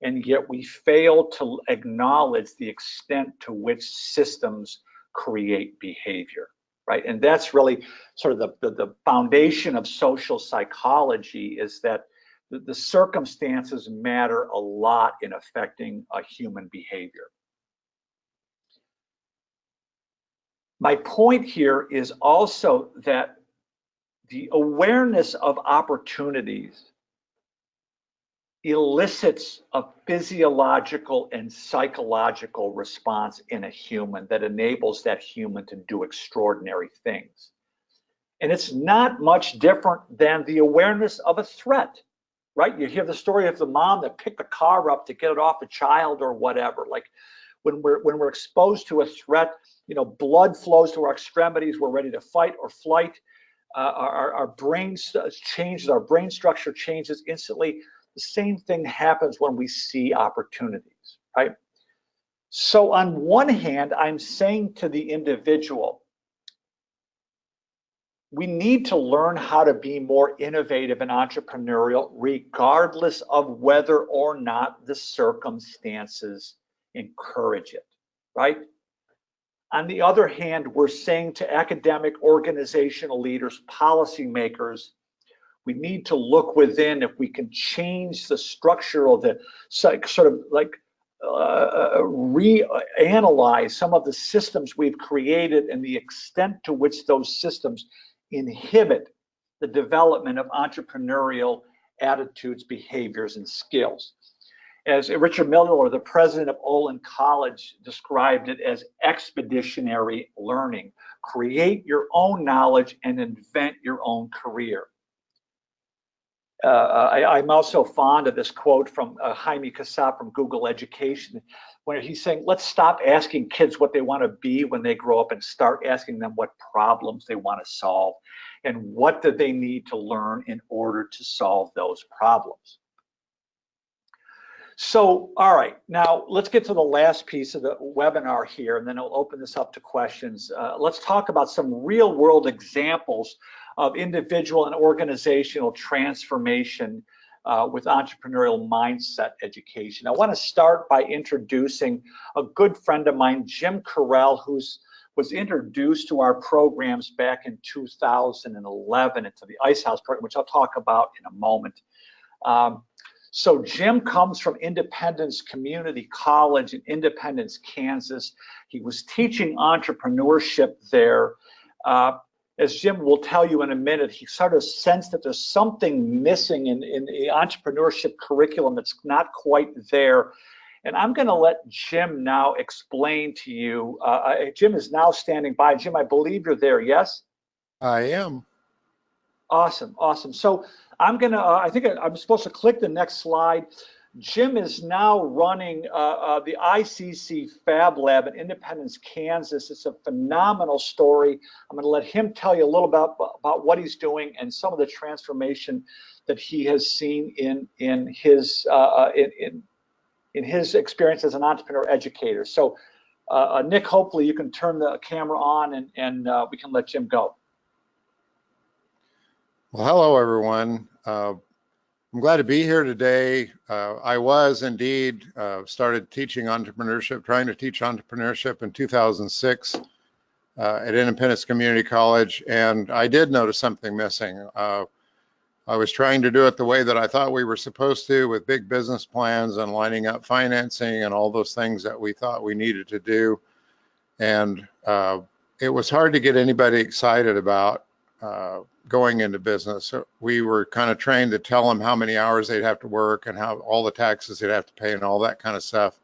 And yet we fail to acknowledge the extent to which systems create behavior, right? And that's really sort of the foundation of social psychology, is that the circumstances matter a lot in affecting a human behavior. My point here is also that the awareness of opportunities elicits a physiological and psychological response in a human that enables that human to do extraordinary things. And it's not much different than the awareness of a threat, right? You hear the story of the mom that picked the car up to get it off a child or whatever. Like when we're exposed to a threat, blood flows to our extremities. We're ready to fight or flight. Our brains changes. Our brain structure changes instantly. The same thing happens when we see opportunities, right? So on one hand, I'm saying to the individual, we need to learn how to be more innovative and entrepreneurial, regardless of whether or not the circumstances encourage it, right? On the other hand, we're saying to academic, organizational leaders, policymakers, we need to look within if we can change the structure of the sort of like reanalyze some of the systems we've created and the extent to which those systems inhibit the development of entrepreneurial attitudes, behaviors, and skills. As Richard Miller, the president of Olin College, described it as expeditionary learning. Create your own knowledge and invent your own career. I'm also fond of this quote from Jaime Kasab from Google Education, where he's saying, let's stop asking kids what they want to be when they grow up and start asking them what problems they want to solve and what do they need to learn in order to solve those problems. So, all right, now let's get to the last piece of the webinar here, and then I'll open this up to questions. Let's talk about some real world examples of individual and organizational transformation with entrepreneurial mindset education. I want to start by introducing a good friend of mine, Jim Carell, who was introduced to our programs back in 2011 into the Ice House program, which I'll talk about in a moment. So Jim comes from Independence Community College in Independence, Kansas. He was teaching entrepreneurship there. As Jim will tell you in a minute, he sort of sensed that there's something missing in the entrepreneurship curriculum that's not quite there. And I'm going to let Jim now explain to you. Jim is now standing by. Jim, I believe you're there, yes? I am. Awesome, awesome. So I'm gonna, I think I'm supposed to click the next slide. Jim is now running the ICC Fab Lab in Independence, Kansas. It's a phenomenal story. I'm gonna let him tell you a little about what he's doing and some of the transformation that he has seen in his experience as an entrepreneur educator. So Nick, hopefully you can turn the camera on and we can let Jim go. Well, hello, everyone. I'm glad to be here today. I was indeed started teaching entrepreneurship, trying to teach entrepreneurship in 2006 at Independence Community College, and I did notice something missing. I was trying to do it the way that I thought we were supposed to, with big business plans and lining up financing and all those things that we thought we needed to do. And it was hard to get anybody excited about going into business. So we were kind of trained to tell them how many hours they'd have to work and how all the taxes they'd have to pay and all that kind of stuff.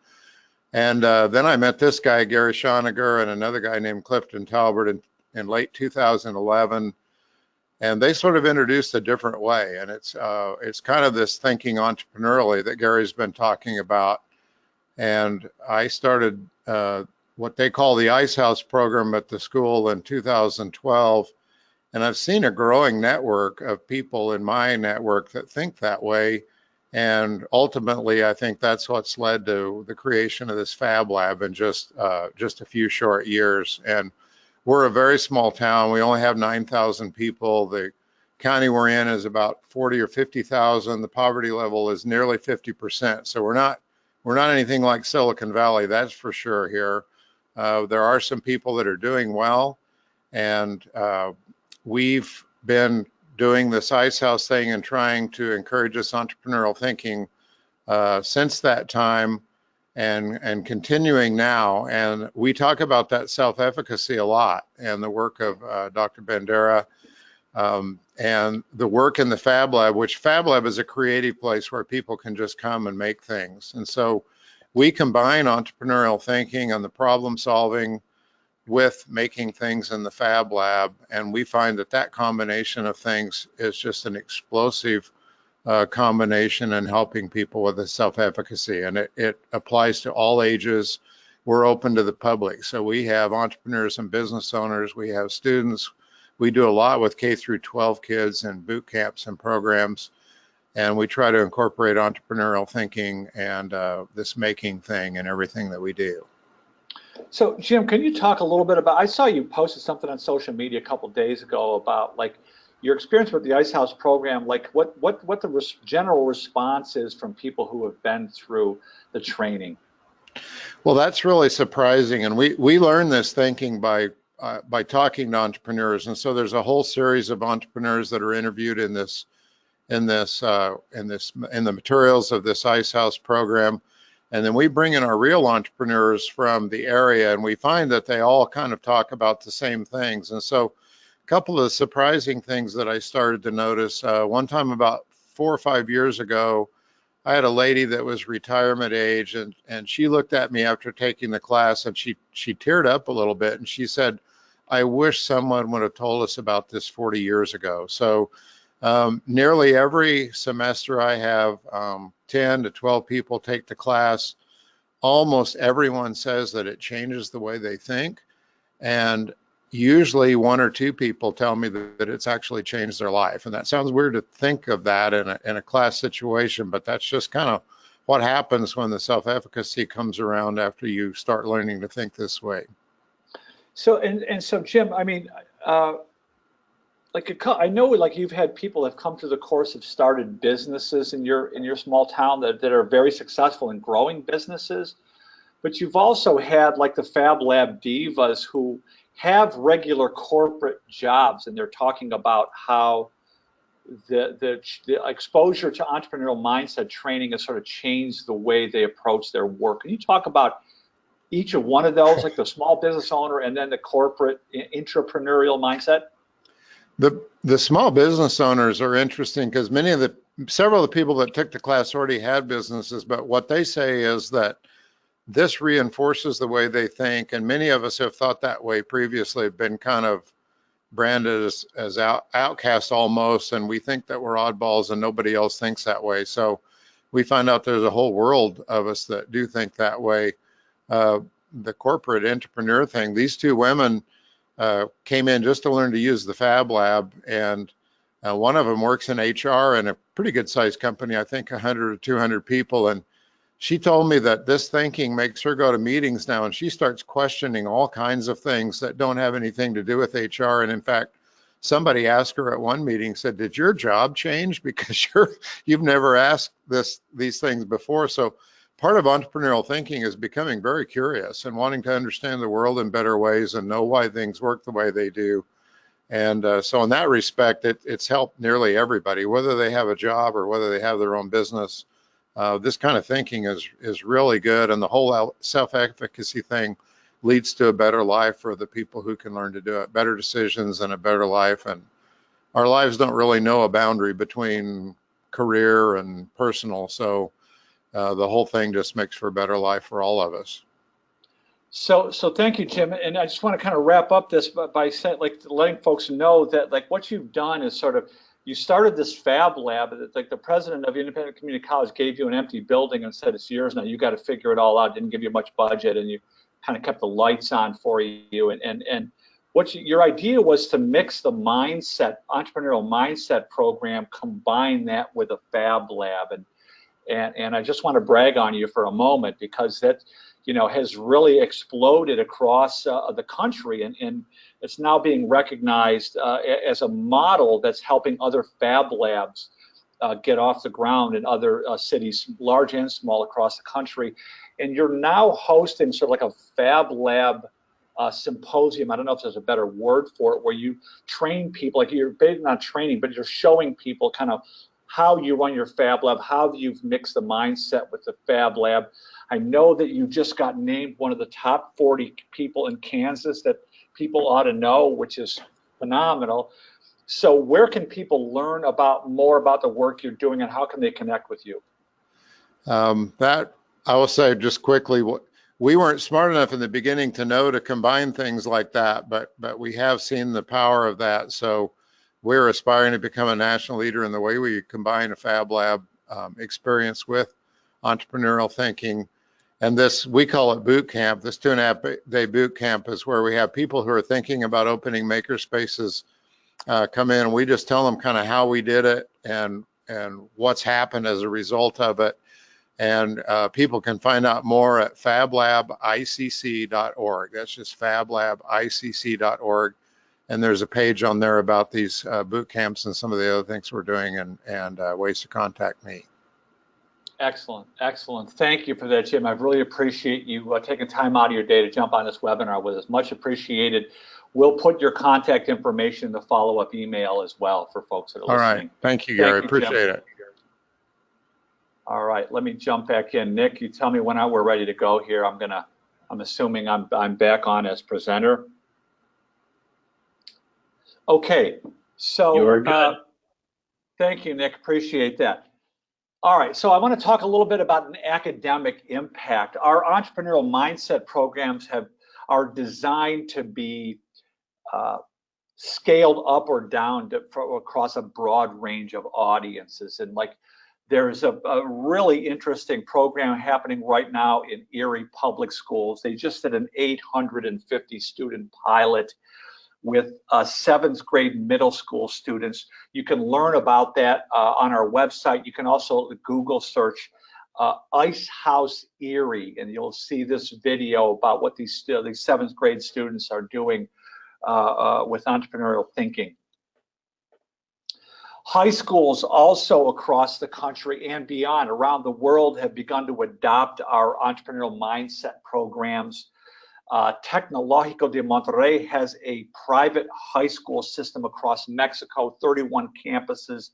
And then I met this guy, Gary Schoniger, and another guy named Clifton Talbert in late 2011. And they sort of introduced a different way. And it's kind of this thinking entrepreneurially that Gary's been talking about. And I started what they call the Ice House program at the school in 2012. And I've seen a growing network of people in my network that think that way. And ultimately, I think that's what's led to the creation of this Fab Lab in just a few short years. And we're a very small town. We only have 9,000 people. The county we're in is about 40 or 50,000. The poverty level is nearly 50%. So we're not anything like Silicon Valley, that's for sure here. There are some people that are doing well, and we've been doing this Ice House thing and trying to encourage this entrepreneurial thinking since that time and continuing now. And we talk about that self-efficacy a lot and the work of Dr. Bandera and the work in the Fab Lab, which Fab Lab is a creative place where people can just come and make things. And so we combine entrepreneurial thinking and the problem solving with making things in the Fab Lab, and we find that combination of things is just an explosive combination in helping people with the self-efficacy, and it applies to all ages. We're open to the public, so we have entrepreneurs and business owners, we have students, we do a lot with K through 12 kids and boot camps and programs, and we try to incorporate entrepreneurial thinking and this making thing in everything that we do. So Jim, can you talk a little bit about, I saw you posted something on social media a couple of days ago about like your experience with the Ice House program, like what the general response is from people who have been through the training. Well, that's really surprising, and we learn this thinking by talking to entrepreneurs, and so there's a whole series of entrepreneurs that are interviewed in the materials of this Ice House program, and then we bring in our real entrepreneurs from the area, and we find that they all kind of talk about the same things. And so, a couple of surprising things that I started to notice. One time, about 4 or 5 years ago, I had a lady that was retirement age, and she looked at me after taking the class, and she teared up a little bit, and she said, "I wish someone would have told us about this 40 years ago." So nearly every semester I have 10 to 12 people take the class. Almost everyone says that it changes the way they think, and usually one or two people tell me that it's actually changed their life. And that sounds weird to think of that in a class situation, but that's just kind of what happens when the self-efficacy comes around after you start learning to think this way. So Jim, I mean, I know like you've had people that have come through the course have started businesses in your small town that are very successful in growing businesses, but you've also had like the Fab Lab divas who have regular corporate jobs, and they're talking about how the exposure to entrepreneurial mindset training has sort of changed the way they approach their work. Can you talk about each of one of those, like the small business owner and then the corporate entrepreneurial mindset? The small business owners are interesting because several of the people that took the class already had businesses, but what they say is that this reinforces the way they think, and many of us have thought that way previously, have been kind of branded as outcasts almost, and we think that we're oddballs and nobody else thinks that way. So we find out there's a whole world of us that do think that way. The corporate entrepreneur thing, these two women came in just to learn to use the Fab Lab, and one of them works in HR in a pretty good sized company, I think 100 or 200 people, and she told me that this thinking makes her go to meetings now, and she starts questioning all kinds of things that don't have anything to do with HR. And in fact, somebody asked her at one meeting, said, "Did your job change? Because you've never asked these things before." So part of entrepreneurial thinking is becoming very curious and wanting to understand the world in better ways and know why things work the way they do. And so in that respect, it's helped nearly everybody, whether they have a job or whether they have their own business. This kind of thinking is really good, and the whole self-efficacy thing leads to a better life for the people who can learn to do it, better decisions and a better life. And our lives don't really know a boundary between career and personal, so the whole thing just makes for a better life for all of us. So thank you, Jim. And I just want to kind of wrap up this by saying, like, letting folks know that like what you've done is sort of you started this Fab Lab. Like the president of Independent Community College gave you an empty building and said it's yours now. You got to figure it all out. Didn't give you much budget, and you kind of kept the lights on for you. And your idea was to mix the entrepreneurial mindset program, combine that with a Fab Lab, and I just want to brag on you for a moment because that has really exploded across the country, and it's now being recognized as a model that's helping other Fab Labs get off the ground in other cities, large and small, across the country. And you're now hosting sort of like a Fab Lab symposium. I don't know if there's a better word for it, where you train people, like you're based on training, but you're showing people kind of how you run your Fab Lab, how you've mixed the mindset with the Fab Lab. I know that you just got named one of the top 40 people in Kansas that people ought to know, which is phenomenal. So where can people learn more about the work you're doing, and how can they connect with you? That I will say just quickly, we weren't smart enough in the beginning to know to combine things like that, but we have seen the power of that. So we're aspiring to become a national leader in the way we combine a Fab Lab experience with entrepreneurial thinking. And this, we call it boot camp. This 2.5-day boot camp is where we have people who are thinking about opening maker spaces come in, and we just tell them kind of how we did it and what's happened as a result of it. And people can find out more at fablabicc.org. That's just fablabicc.org. And there's a page on there about these boot camps and some of the other things we're doing, and ways to contact me. Excellent, excellent. Thank you for that, Jim. I really appreciate you taking time out of your day to jump on this webinar with us. Much appreciated. We'll put your contact information in the follow-up email as well for folks that are All listening. right. Thank you, Gary. Appreciate it. All right, let me jump back in. Nick, you tell me when we're ready to go here. I'm assuming I'm back on as presenter. Okay, so you're good. Thank you, Nick. Appreciate that. All right, so I want to talk a little bit about an academic impact. Our entrepreneurial mindset programs are designed to be scaled up or down across a broad range of audiences. And like, there's a really interesting program happening right now in Erie Public Schools. They just did an 850 student pilot with 7th grade middle school students. You can learn about that on our website. You can also Google search Ice House Erie, and you'll see this video about what these 7th grade students are doing with entrepreneurial thinking. High schools also across the country and beyond around the world have begun to adopt our entrepreneurial mindset programs. Tecnológico de Monterrey has a private high school system across Mexico, 31 campuses.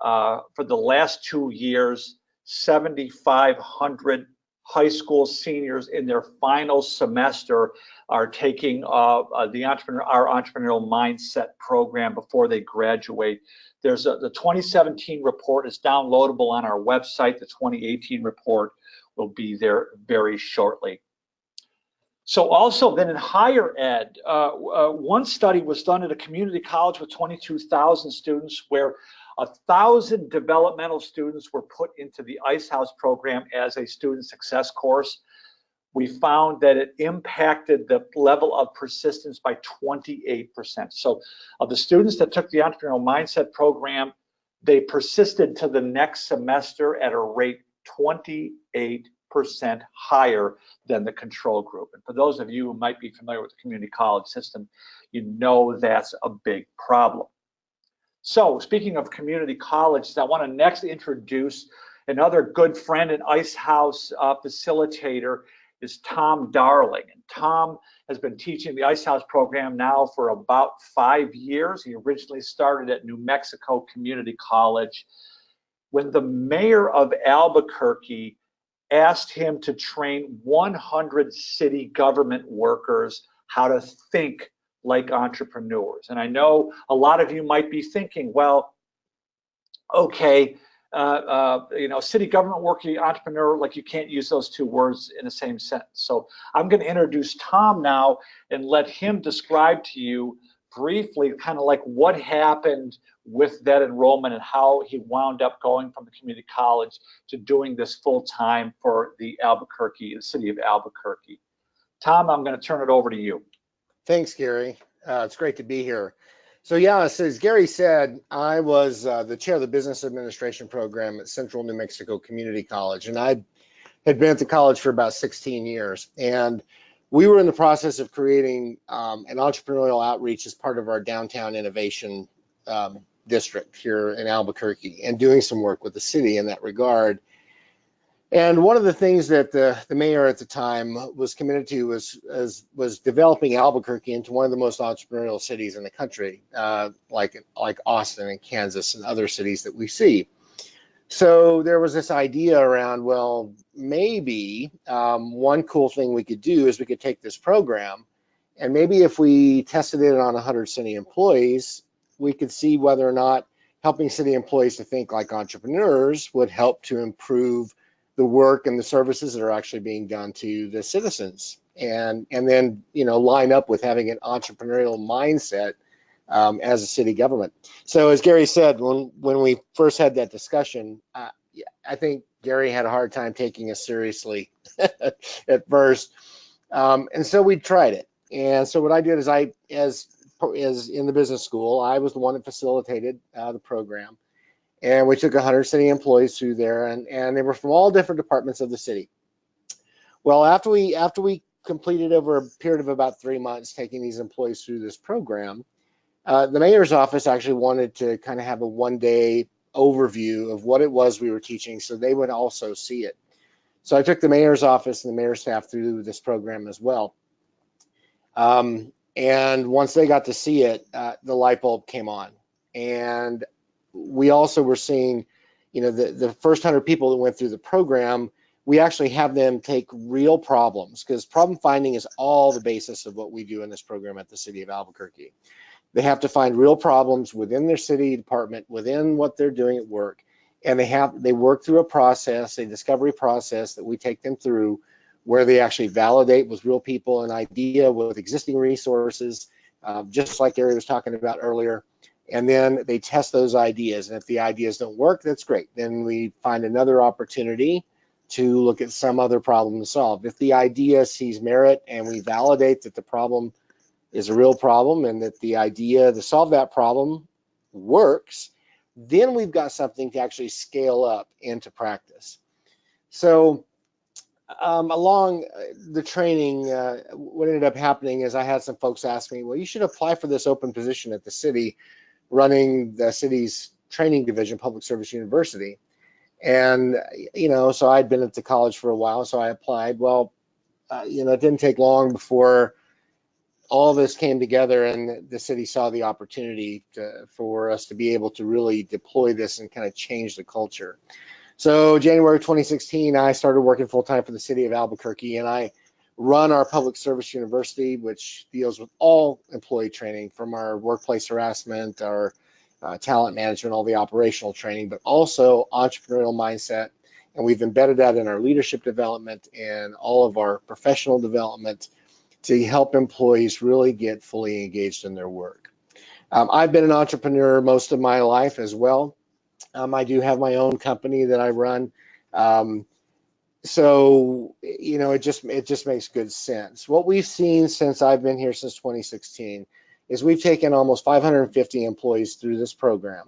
For the last 2 years, 7,500 high school seniors in their final semester are taking our entrepreneurial mindset program before they graduate. The 2017 report is downloadable on our website. The 2018 report will be there very shortly. So also then in higher ed, one study was done at a community college with 22,000 students where 1,000 developmental students were put into the Ice House program as a student success course. We found that it impacted the level of persistence by 28%. So of the students that took the Entrepreneurial Mindset program, they persisted to the next semester at a rate 28% higher than the control group. And for those of you who might be familiar with the community college system, you know that's a big problem. So speaking of community colleges, I want to next introduce another good friend and Ice House facilitator is Tom Darling. And Tom has been teaching the Ice House program now for about 5 years. He originally started at New Mexico Community College. When the mayor of Albuquerque asked him to train 100 city government workers how to think like entrepreneurs. And I know a lot of you might be thinking, well, okay, city government working, entrepreneur, like you can't use those two words in the same sentence. So I'm going to introduce Tom now and let him describe to you briefly kind of like what happened with that enrollment and how he wound up going from the community college to doing this full time for the city of Albuquerque. Tom, I'm going to turn it over to you. Thanks, Gary. It's great to be here. So yeah, so as Gary said, I was the chair of the business administration program at Central New Mexico Community College, and I had been at the college for about 16 years. And we were in the process of creating an entrepreneurial outreach as part of our downtown innovation district here in Albuquerque, and doing some work with the city in that regard. And one of the things that the mayor at the time was committed to was developing Albuquerque into one of the most entrepreneurial cities in the country, like Austin and Kansas and other cities that we see. So there was this idea around, well, maybe one cool thing we could do is we could take this program, and maybe if we tested it on 100 city employees, we could see whether or not helping city employees to think like entrepreneurs would help to improve the work and the services that are actually being done to the citizens, and then line up with having an entrepreneurial mindset as a city government. So as Gary said, when we first had that discussion, I think Gary had a hard time taking us seriously at first, and so we tried it. And so what I did is as in the business school, I was the one that facilitated the program. And we took 100 city employees through there, and they were from all different departments of the city. Well, after we completed over a period of about 3 months taking these employees through this program, the mayor's office actually wanted to kind of have a one-day overview of what it was we were teaching so they would also see it. So I took the mayor's office and the mayor's staff through this program as well. And once they got to see it, the light bulb came on. And we also were seeing, the first 100 people that went through the program, we actually have them take real problems, because problem finding is all the basis of what we do in this program at the City of Albuquerque. They have to find real problems within their city department, within what they're doing at work, and they work through a process, a discovery process that we take them through, where they actually validate with real people an idea with existing resources, just like Gary was talking about earlier. And then they test those ideas. And if the ideas don't work, that's great. Then we find another opportunity to look at some other problem to solve. If the idea sees merit and we validate that the problem is a real problem and that the idea to solve that problem works, then we've got something to actually scale up into practice. So along the training, what ended up happening is I had some folks ask me, well, you should apply for this open position at the city, running the city's training division, Public Service University. And, so I'd been at the college for a while, so I applied. Well, it didn't take long before all this came together and the city saw the opportunity for us to be able to really deploy this and kind of change the culture. So January 2016, I started working full-time for the City of Albuquerque, and I run our Public Service University, which deals with all employee training, from our workplace harassment, our talent management, all the operational training, but also entrepreneurial mindset. And we've embedded that in our leadership development and all of our professional development to help employees really get fully engaged in their work. I've been an entrepreneur most of my life as well. I do have my own company that I run. So, it just makes good sense. What we've seen since I've been here since 2016 is we've taken almost 550 employees through this program.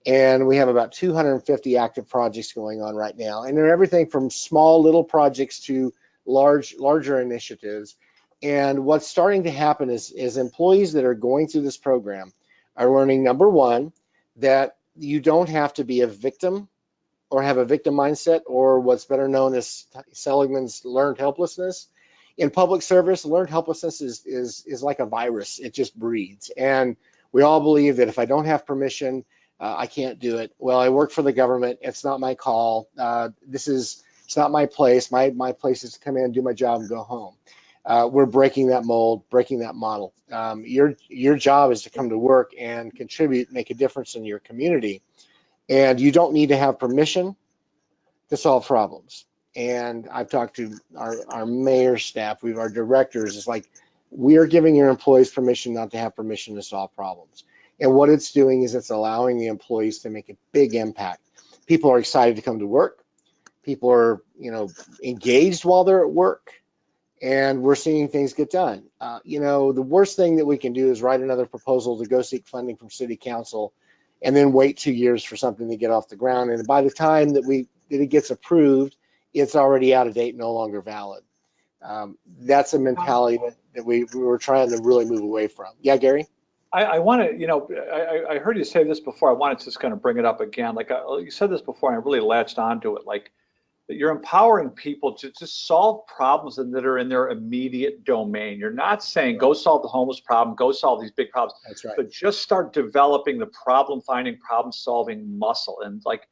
And we have about 250 active projects going on right now. And they're everything from small little projects to larger initiatives. And what's starting to happen is employees that are going through this program are learning, number one, that you don't have to be a victim or have a victim mindset, or what's better known as Seligman's learned helplessness. In public service, learned helplessness is like a virus. It just breeds. And we all believe that if I don't have permission, I can't do it. Well, I work for the government. It's not my call. It's not my place. My place is to come in, do my job, and go home. We're breaking that mold, breaking that model. Your job is to come to work and contribute, make a difference in your community. And you don't need to have permission to solve problems. And I've talked to our mayor staff, our directors. It's like, we are giving your employees permission not to have permission to solve problems. And what it's doing is it's allowing the employees to make a big impact. People are excited to come to work. People are, engaged while they're at work. And we're seeing things get done. The worst thing that we can do is write another proposal to go seek funding from city council and then wait 2 years for something to get off the ground. And by the time that it gets approved, it's already out of date, no longer valid. That's a mentality that we were trying to really move away from. Yeah, Gary? I want to, I heard you say this before. I wanted to just kind of bring it up again. Like you said this before, and I really latched onto it. Like, that you're empowering people to just solve problems that are in their immediate domain. You're not saying go solve the homeless problem, go solve these big problems. That's right. But just start developing the problem-finding, problem-solving muscle, and like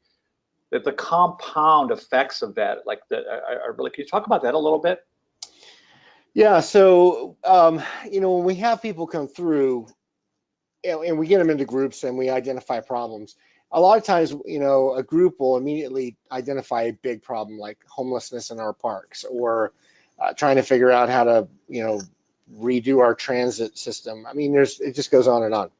the compound effects of that. Like can you talk about that a little bit? Yeah. So when we have people come through, and we get them into groups and we identify problems, a lot of times, a group will immediately identify a big problem like homelessness in our parks, or trying to figure out how to, redo our transit system. I mean, it just goes on and on.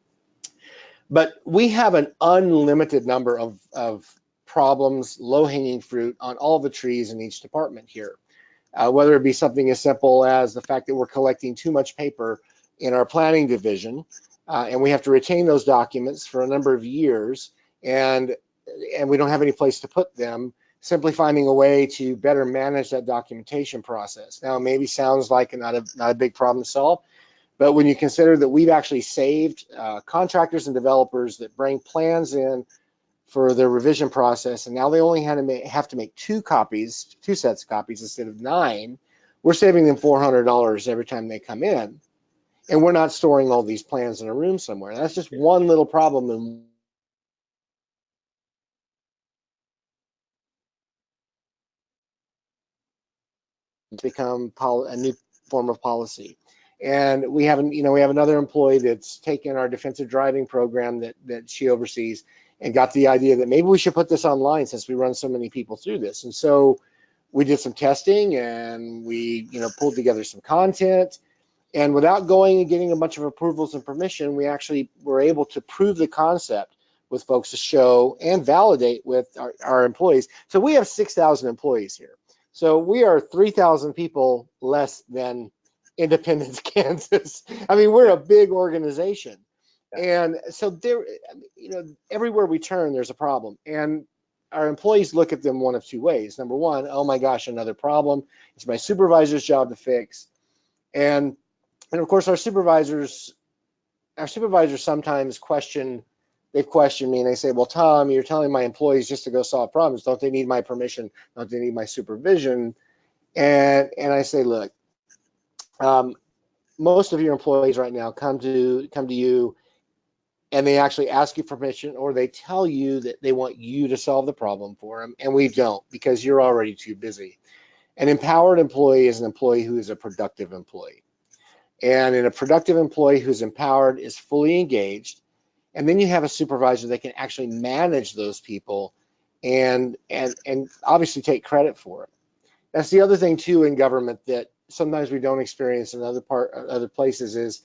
But we have an unlimited number of problems, low-hanging fruit on all the trees in each department here. Whether it be something as simple as the fact that we're collecting too much paper in our planning division, and we have to retain those documents for a number of years, and we don't have any place to put them, simply finding a way to better manage that documentation process. Now, it maybe sounds like not a big problem to solve, but when you consider that we've actually saved contractors and developers that bring plans in for their revision process, and now they only have to make two sets of copies instead of 9. We're saving them $400 every time they come in, and we're not storing all these plans in a room somewhere. That's just one little problem in become a new form of policy. And we have another employee that's taken our defensive driving program that she oversees and got the idea that maybe we should put this online since we run so many people through this. And so we did some testing and we pulled together some content. And without going and getting a bunch of approvals and permission, we actually were able to prove the concept with folks to show and validate with our employees. So we have 6,000 employees here. So we are 3,000 people less than Independence, Kansas. I mean, we're a big organization. And so there, everywhere we turn, there's a problem. And our employees look at them one of two ways. Number one, oh my gosh, another problem. It's my supervisor's job to fix. And of course, our supervisors sometimes they've questioned me and they say, well, Tom, you're telling my employees just to go solve problems. Don't they need my permission? Don't they need my supervision? And I say, look, most of your employees right now come to you and they actually ask you permission, or they tell you that they want you to solve the problem for them, and we don't, because you're already too busy. An empowered employee is an employee who is a productive employee. And in a productive employee who's empowered is fully engaged, and then you have a supervisor that can actually manage those people and obviously take credit for it. That's the other thing too in government that sometimes we don't experience in other places is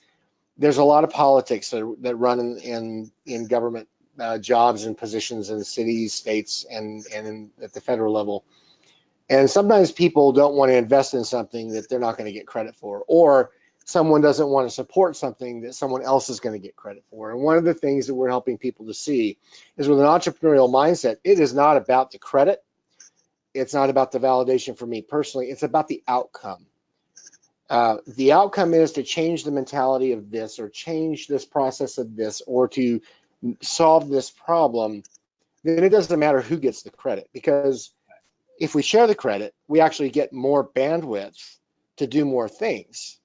there's a lot of politics that run in government jobs and positions in cities, states, and at the federal level. And sometimes people don't want to invest in something that they're not going to get credit for, or someone doesn't want to support something that someone else is going to get credit for. And one of the things that we're helping people to see is with an entrepreneurial mindset, it is not about the credit. It's not about the validation for me personally. It's about the outcome. The outcome is to change the mentality of this, or change this process of this, or to solve this problem. Then it doesn't matter who gets the credit, because if we share the credit, we actually get more bandwidth to do more things.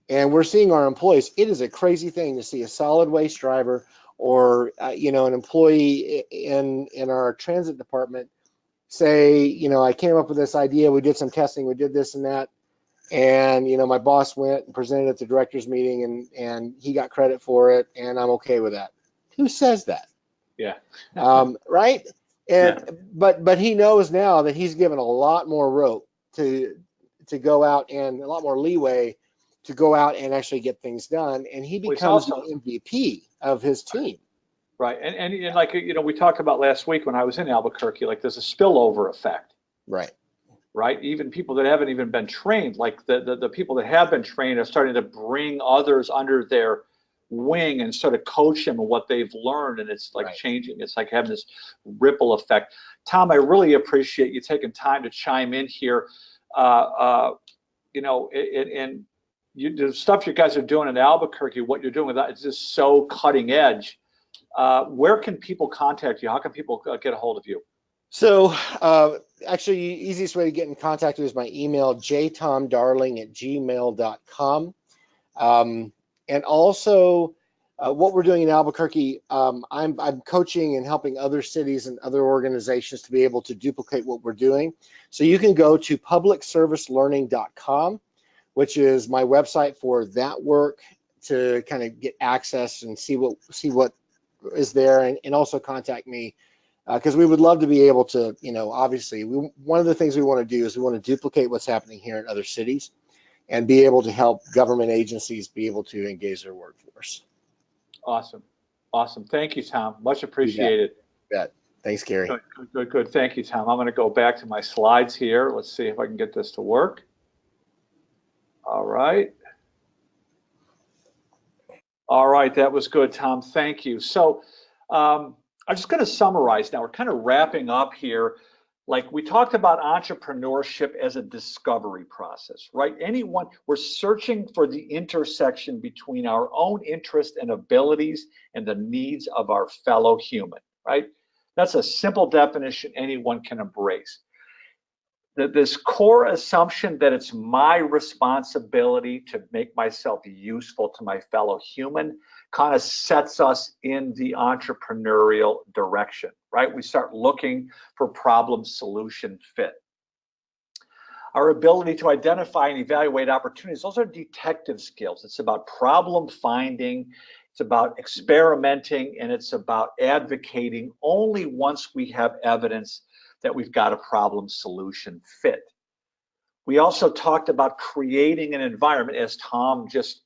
And we're seeing our employees, it is a crazy thing to see a solid waste driver or an employee in our transit department say, I came up with this idea, we did some testing, we did this and that, and my boss went and presented at the directors meeting and he got credit for it, and I'm okay with that. Who says that? Yeah. Right? And but he knows now that he's given a lot more rope to go out, and a lot more leeway to go out and actually get things done, and he becomes the MVP of his team. Right, and like we talked about last week when I was in Albuquerque, like there's a spillover effect. Right, even people that haven't even been trained, like the people that have been trained are starting to bring others under their wing and sort of coach them on what they've learned, and it's like changing. It's like having this ripple effect. Tom, I really appreciate you taking time to chime in here. The stuff you guys are doing in Albuquerque, what you're doing with that, is just so cutting edge. Where can people contact you? How can people get a hold of you? So actually, the easiest way to get in contact with is my email, jtomdarling@gmail.com. And also, what we're doing in Albuquerque, I'm coaching and helping other cities and other organizations to be able to duplicate what we're doing. So you can go to publicservicelearning.com, which is my website for that work, to kind of get access and see what is there, and also contact me. Because we would love to be able to, obviously, one of the things we want to do is we want to duplicate what's happening here in other cities and be able to help government agencies be able to engage their workforce. Awesome. Thank you, Tom. Much appreciated. You bet. Thanks, Gary. Good. Thank you, Tom. I'm going to go back to my slides here. Let's see if I can get this to work. All right. That was good, Tom. Thank you. So, I'm just going to summarize now. We're kind of wrapping up here. Like we talked about entrepreneurship as a discovery process, right? We're searching for the intersection between our own interest and abilities and the needs of our fellow human, right? That's a simple definition anyone can embrace. This core assumption that it's my responsibility to make myself useful to my fellow human kind of sets us in the entrepreneurial direction, right? We start looking for problem solution fit. Our ability to identify and evaluate opportunities, those are detective skills. It's about problem finding, it's about experimenting, and it's about advocating only once we have evidence that we've got a problem solution fit. We also talked about creating an environment, as Tom just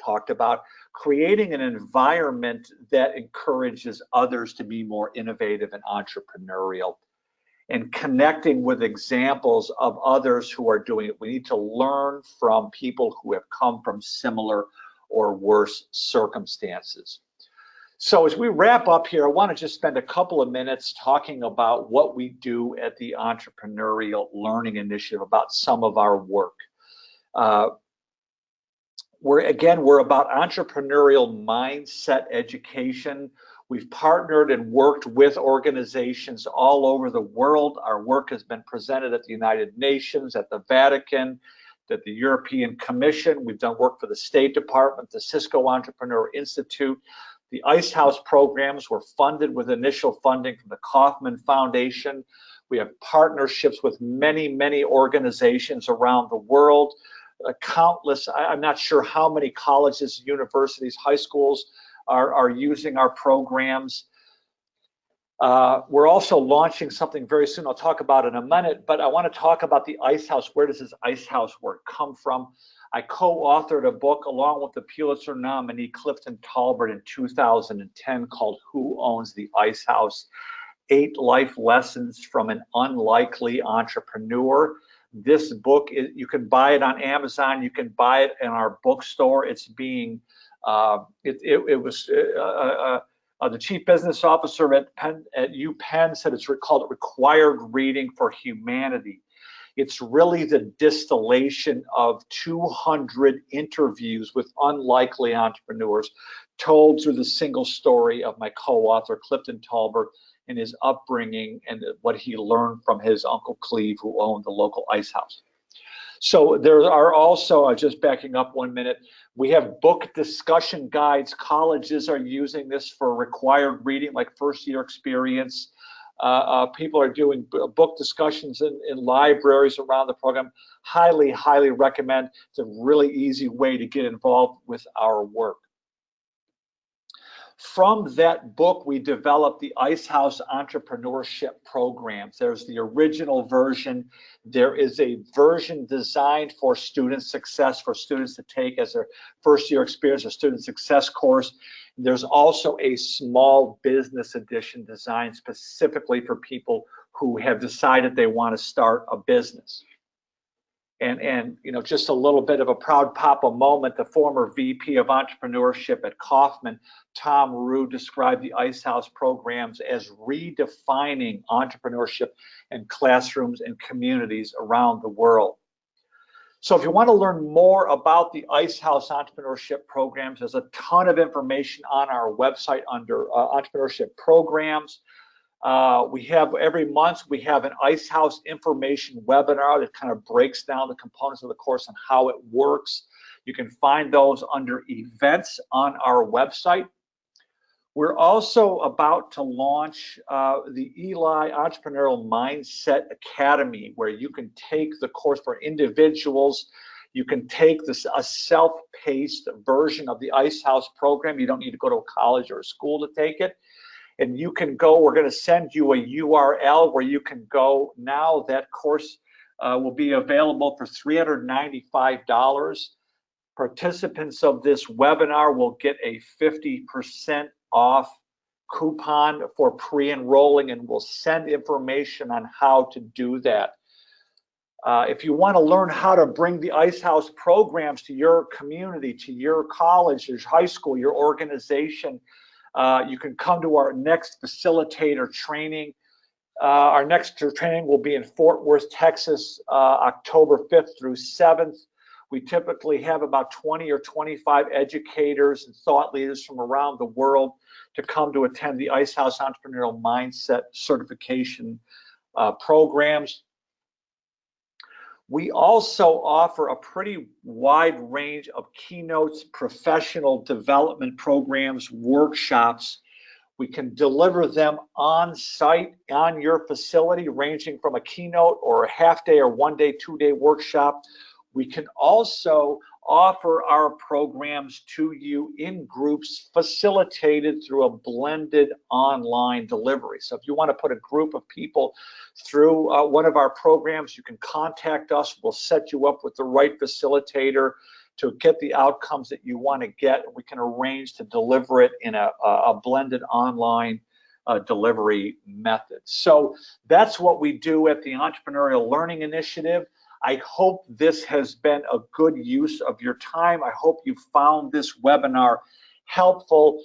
talked about, creating an environment that encourages others to be more innovative and entrepreneurial, and connecting with examples of others who are doing it. We need to learn from people who have come from similar or worse circumstances. So as we wrap up here, I want to just spend a couple of minutes talking about what we do at the Entrepreneurial Learning Initiative, about some of our work. We're about entrepreneurial mindset education. We've partnered and worked with organizations all over the world. Our work has been presented at the United Nations, at the Vatican, at the European Commission. We've done work for the State Department, the Cisco Entrepreneur Institute. The Ice House programs were funded with initial funding from the Kauffman Foundation. We have partnerships with many, many organizations around the world. Countless, I'm not sure how many colleges, universities, high schools are using our programs. We're also launching something very soon I'll talk about in a minute, but I want to talk about the Ice House. Where does this Ice House work come from? I co-authored a book along with the Pulitzer nominee Clifton Talbert in 2010 called Who Owns the Ice House? 8 Life Lessons from an Unlikely Entrepreneur. This book, you can buy it on Amazon. You can buy it in our bookstore. It's being, the chief business officer at UPenn said it's called required reading for humanity. It's really the distillation of 200 interviews with unlikely entrepreneurs told through the single story of my co-author, Clifton Talbert, and his upbringing and what he learned from his Uncle Cleve, who owned the local ice house. So there are also, just backing up 1 minute, we have book discussion guides. Colleges are using this for required reading, like first-year experience. People are doing book discussions in libraries around the program. Highly, highly recommend. It's a really easy way to get involved with our work. From that book, we developed the Ice House Entrepreneurship programs. There's the original version. There is a version designed for student success, for students to take as their first year experience, a student success course. There's also a small business edition designed specifically for people who have decided they want to start a business. And just a little bit of a proud papa moment, the former VP of Entrepreneurship at Kauffman, Tom Rue, described the Ice House programs as redefining entrepreneurship in classrooms and communities around the world. So if you want to learn more about the Ice House Entrepreneurship programs, there's a ton of information on our website under Entrepreneurship Programs. We have every month, we have an Ice House information webinar that kind of breaks down the components of the course and how it works. You can find those under events on our website. We're also about to launch the Eli Entrepreneurial Mindset Academy, where you can take the course for individuals. You can take a self-paced version of the Ice House program. You don't need to go to a college or a school to take it. And you can go, we're going to send you a URL where you can go now. That course will be available for $395. Participants of this webinar will get a 50% off coupon for pre-enrolling, and we'll send information on how to do that. If you want to learn how to bring the Ice House programs to your community, to your college, your high school, your organization, you can come to our next facilitator training. Our next training will be in Fort Worth, Texas, October 5th through 7th. We typically have about 20 or 25 educators and thought leaders from around the world to come to attend the Icehouse Entrepreneurial Mindset certification programs. We also offer a pretty wide range of keynotes, professional development programs, workshops. We can deliver them on site on your facility, ranging from a keynote or a half day or 1 day, 2 day workshop. We can also offer our programs to you in groups facilitated through a blended online delivery. So if you want to put a group of people through one of our programs, you can contact us. We'll set you up with the right facilitator to get the outcomes that you want to get. We can arrange to deliver it in a blended online delivery method. So that's what we do at the Entrepreneurial Learning Initiative. I hope this has been a good use of your time. I hope you found this webinar helpful.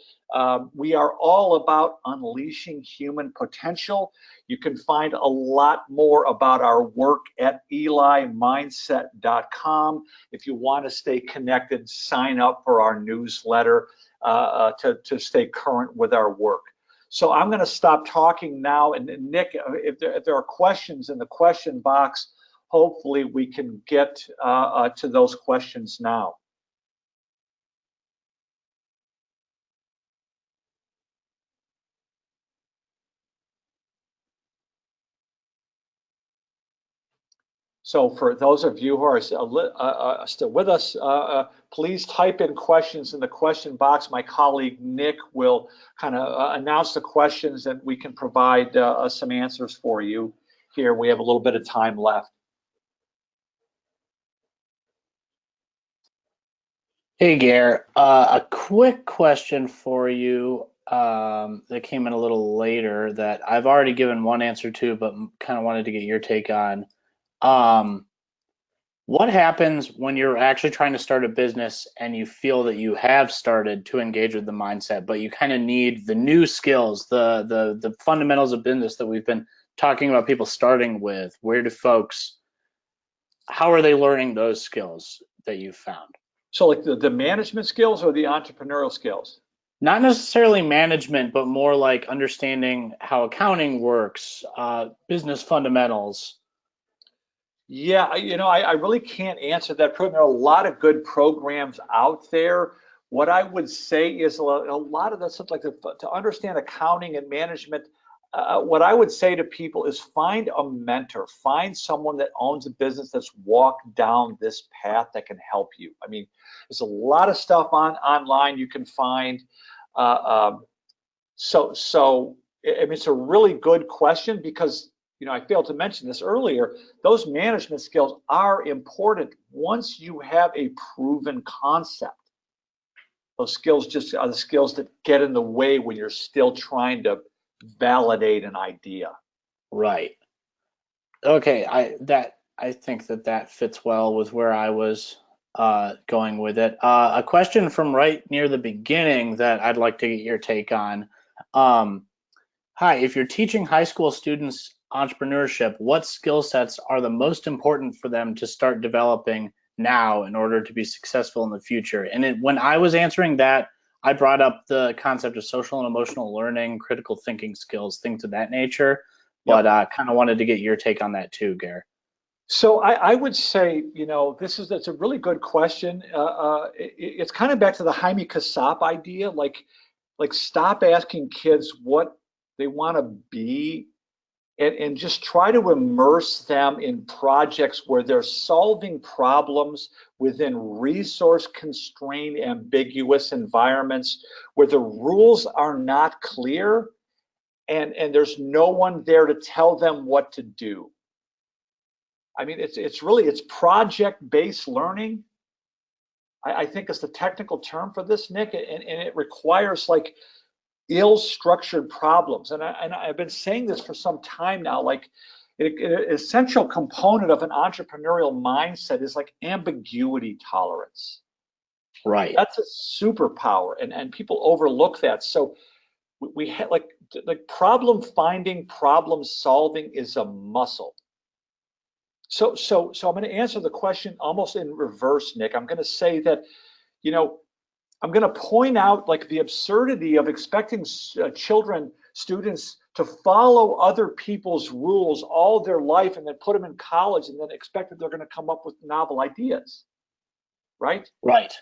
We are all about unleashing human potential. You can find a lot more about our work at elimindset.com. If you want to stay connected, sign up for our newsletter to stay current with our work. So I'm going to stop talking now. And Nick, if there are questions in the question box, hopefully we can get to those questions now. So for those of you who are still with us, please type in questions in the question box. My colleague Nick will kind of announce the questions and we can provide some answers for you here. We have a little bit of time left. Hey, Gare, a quick question for you that came in a little later that I've already given one answer to, but kind of wanted to get your take on. What happens when you're actually trying to start a business and you feel that you have started to engage with the mindset, but you kind of need the new skills, the fundamentals of business that we've been talking about people starting with? How are they learning those skills that you've found? So like the management skills or the entrepreneurial skills? Not necessarily management, but more like understanding how accounting works, business fundamentals. Yeah, I really can't answer that. There are a lot of good programs out there. What I would say is a lot of that stuff, like to understand accounting and management, what I would say to people is find a mentor, find someone that owns a business that's walked down this path that can help you. I mean, there's a lot of stuff online you can find. So I mean, it's a really good question because, I failed to mention this earlier, those management skills are important once you have a proven concept. Those skills just are the skills that get in the way when you're still trying to validate an idea. Right. Okay, I think that fits well with where I was going with it. A question from right near the beginning that I'd like to get your take on. Hi, if you're teaching high school students entrepreneurship, what skill sets are the most important for them to start developing now in order to be successful in the future? And when I was answering that, I brought up the concept of social and emotional learning, critical thinking skills, things of that nature. But kind of wanted to get your take on that too, Gare. So I would say, that's a really good question. It's kind of back to the Jaime Kasab idea, like stop asking kids what they want to be and just try to immerse them in projects where they're solving problems within resource-constrained, ambiguous environments where the rules are not clear and there's no one there to tell them what to do. I mean, it's project-based learning. I think is the technical term for this, Nick, and it requires like ill-structured problems. And I've been saying this for some time now, like an essential component of an entrepreneurial mindset is like ambiguity tolerance. Right. That's a superpower, and people overlook that. So we have like problem finding, problem solving is a muscle. So I'm going to answer the question almost in reverse, Nick. I'm going to say that, I'm going to point out like the absurdity of expecting students to follow other people's rules all their life and then put them in college and then expect that they're going to come up with novel ideas, right? Right.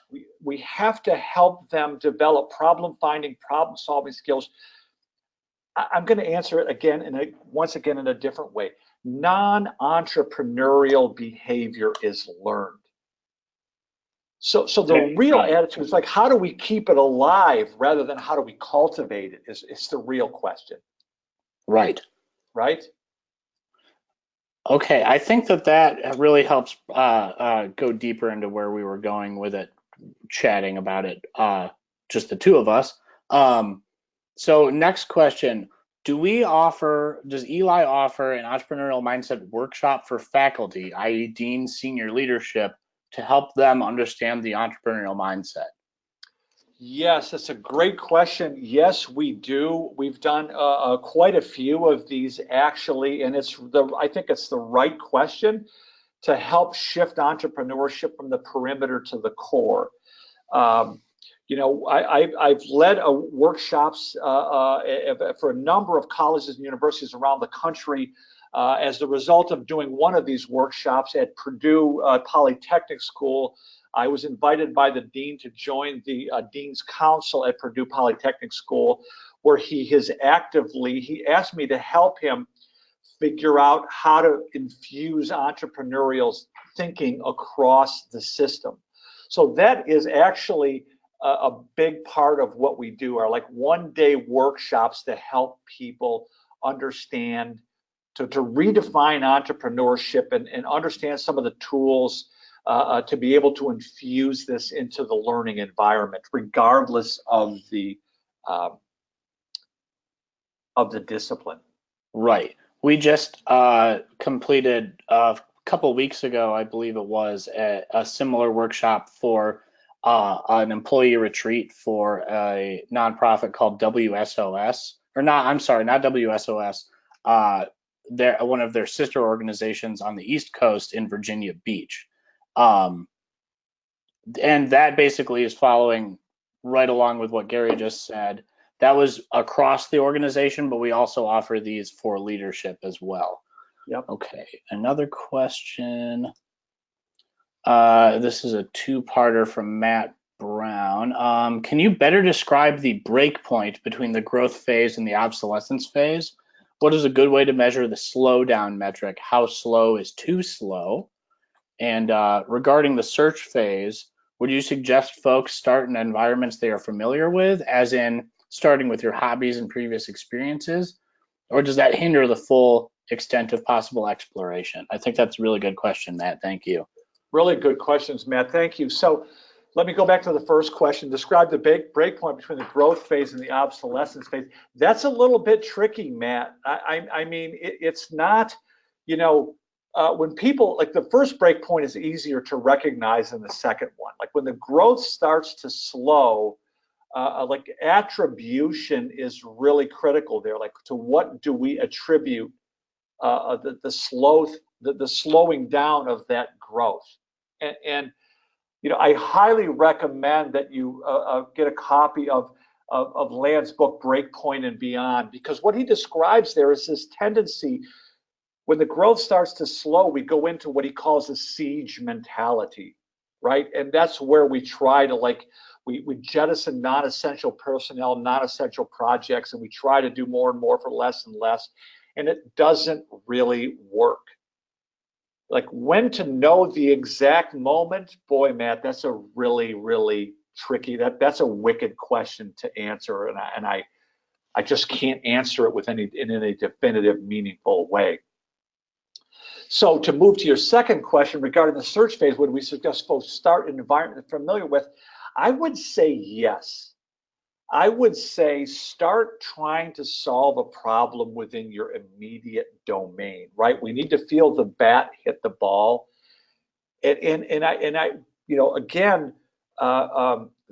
We have to help them develop problem finding, problem solving skills. I'm going to answer it again once again in a different way. Non-entrepreneurial behavior is learned. So the real attitude is like, how do we keep it alive rather than how do we cultivate it is the real question. Right. Right? Okay, I think that really helps go deeper into where we were going with it, chatting about it, just the two of us. So next question, does Eli offer an entrepreneurial mindset workshop for faculty, i.e. deans, senior leadership, to help them understand the entrepreneurial mindset? Yes, that's a great question. Yes, we do. We've done quite a few of these actually, and I think it's the right question to help shift entrepreneurship from the perimeter to the core. You know, I've led workshops for a number of colleges and universities around the country as the result of doing one of these workshops at Purdue Polytechnic School. I was invited by the dean to join the Dean's Council at Purdue Polytechnic School, where he asked me to help him figure out how to infuse entrepreneurial thinking across the system. So that is actually a big part of what we do, are like one-day workshops to help people understand, to redefine entrepreneurship and understand some of the tools to be able to infuse this into the learning environment, regardless of the discipline. Right. We just completed a couple weeks ago, I believe it was, a similar workshop for an employee retreat for a nonprofit called WSOS, or not, I'm sorry, not WSOS. They're one of their sister organizations on the East Coast in Virginia Beach. And that basically is following right along with what Gary just said. That was across the organization, but we also offer these for leadership as well. Yep. Okay, another question. This is a two-parter from Matt Brown. Can you better describe the break point between the growth phase and the obsolescence phase? What is a good way to measure the slowdown metric? How slow is too slow? And regarding the search phase, would you suggest folks start in environments they are familiar with, as in starting with your hobbies and previous experiences, or does that hinder the full extent of possible exploration? I think that's a really good question, Matt. Thank you. Really good questions, Matt. Thank you. So let me go back to the first question. Describe the break point between the growth phase and the obsolescence phase. That's a little bit tricky, Matt. I mean, it's not, you know, when people, like the first break point is easier to recognize than the second one. Like when the growth starts to slow, like attribution is really critical there. Like to what do we attribute the slowing down of that growth? And you know, I highly recommend that you get a copy of Land's book Breakpoint and Beyond, because what he describes there is this tendency when the growth starts to slow, we go into what he calls a siege mentality, right? And that's where we try to we jettison non-essential personnel, non-essential projects, and we try to do more and more for less and less, and it doesn't really work. Like when to know the exact moment, boy, Matt, that's a really, really tricky, that's a wicked question to answer, and I just can't answer it in any definitive, meaningful way. So to move to your second question regarding the search phase, would we suggest folks start in an environment they're familiar with? I would say yes. I would say start trying to solve a problem within your immediate domain, right? We need to feel the bat hit the ball. And I you know, again,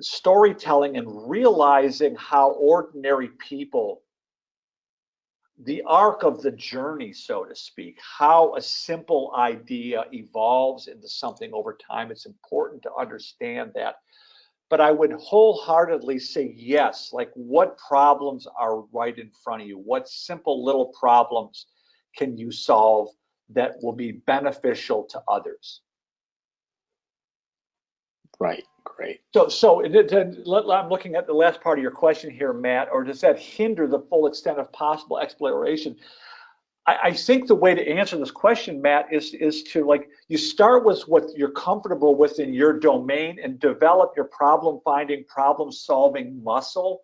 storytelling and realizing how ordinary people, the arc of the journey, so to speak, how a simple idea evolves into something over time. It's important to understand that. but I would wholeheartedly say yes. Like, what problems are right in front of you? What simple little problems can you solve that will be beneficial to others? Right. Great. I'm looking at the last part of your question here, Matt, or does that hinder the full extent of possible exploration? I think the way to answer this question, Matt, is to, like, you start with what you're comfortable with in your domain and develop your problem finding, problem solving muscle.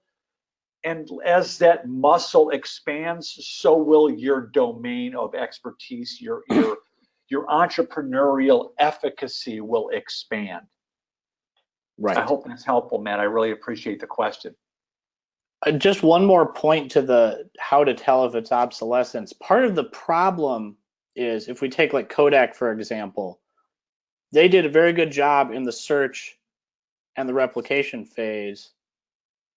And as that muscle expands, so will your domain of expertise, your entrepreneurial efficacy will expand. Right. I hope that's helpful, Matt. I really appreciate the question. Just one more point to the how to tell if it's obsolescence. Part of the problem is, if we take like Kodak, for example, they did a very good job in the search and the replication phase,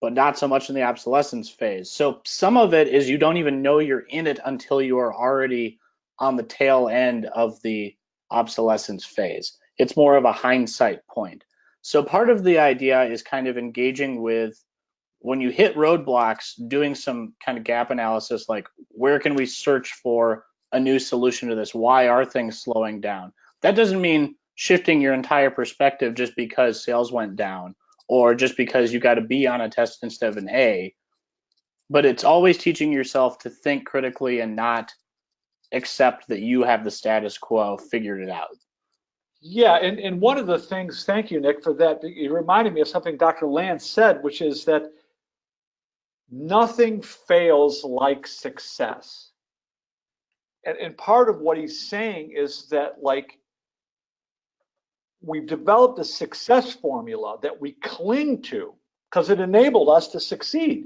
but not so much in the obsolescence phase. So some of it is you don't even know you're in it until you are already on the tail end of the obsolescence phase. It's more of a hindsight point. So part of the idea is kind of engaging with, when you hit roadblocks, doing some kind of gap analysis, like, where can we search for a new solution to this? Why are things slowing down? That doesn't mean shifting your entire perspective just because sales went down, or just because you got a B on a test instead of an A, but it's always teaching yourself to think critically and not accept that you have the status quo figured it out. Yeah, and one of the things, thank you, Nick, for that. You reminded me of something Dr. Land said, which is that nothing fails like success. And part of what he's saying is that, like, we've developed a success formula that we cling to because it enabled us to succeed.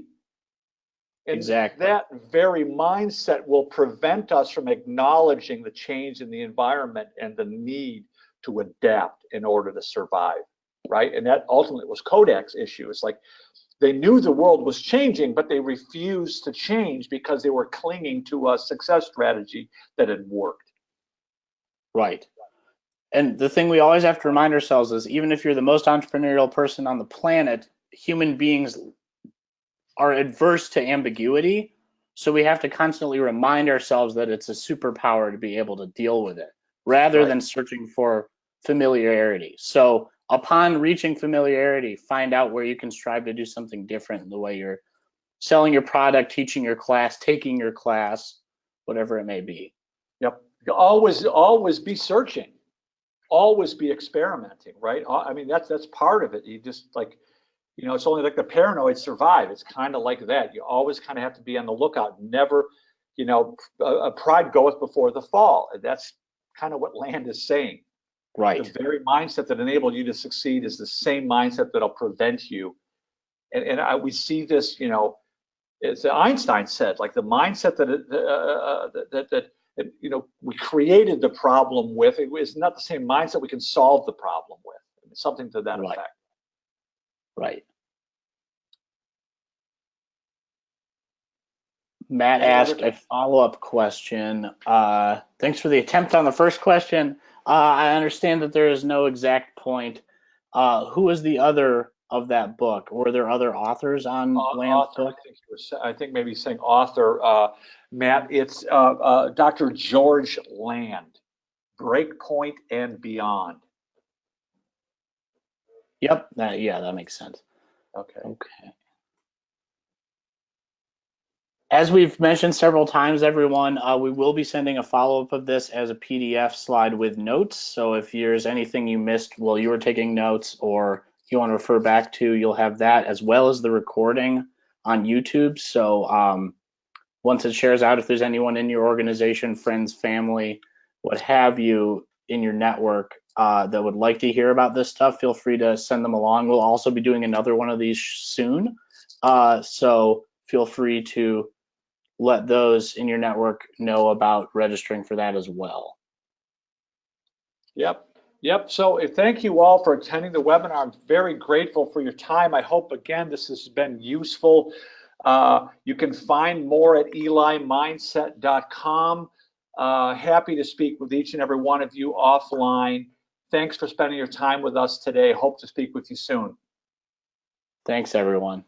And Exactly. that very mindset will prevent us from acknowledging the change in the environment and the need to adapt in order to survive, right? And that ultimately was Kodak's issue. It's like, they knew the world was changing, but they refused to change because they were clinging to a success strategy that had worked. Right. And the thing we always have to remind ourselves is, even if you're the most entrepreneurial person on the planet, human beings are adverse to ambiguity. So we have to constantly remind ourselves that it's a superpower to be able to deal with it, rather than searching for familiarity. So upon reaching familiarity, find out where you can strive to do something different in the way you're selling your product, teaching your class, taking your class, whatever it may be. Yep. You always be searching, always be experimenting, right? I mean, that's part of it. You just, like, it's only like the paranoid survive. It's kind of like that. You always kind of have to be on the lookout. Never, pride goeth before the fall. That's kind of what Land is saying. Right. The very mindset that enabled you to succeed is the same mindset that'll prevent you. And we see this, as Einstein said, like, the mindset that we created the problem with, it is not the same mindset we can solve the problem with. Something to that effect. Right. Matt asked a follow-up question. Thanks for the attempt on the first question. I understand that there is no exact point. Who is the other of that book? Were there other authors on Land's book? I think maybe saying author, Matt. It's Dr. George Land, Breakpoint and Beyond. Yep. That makes sense. Okay. As we've mentioned several times, everyone, we will be sending a follow-up of this as a PDF slide with notes. So if there's anything you missed while you were taking notes, or you want to refer back to, you'll have that, as well as the recording on YouTube. So once it shares out, if there's anyone in your organization, friends, family, what have you, in your network that would like to hear about this stuff, feel free to send them along. We'll also be doing another one of these soon. So feel free to let those in your network know about registering for that as well. Yep. So thank you all for attending the webinar. I'm very grateful for your time. I hope, again, this has been useful. You can find more at elimindset.com. Happy to speak with each and every one of you offline. Thanks for spending your time with us today. Hope to speak with you soon. Thanks, everyone.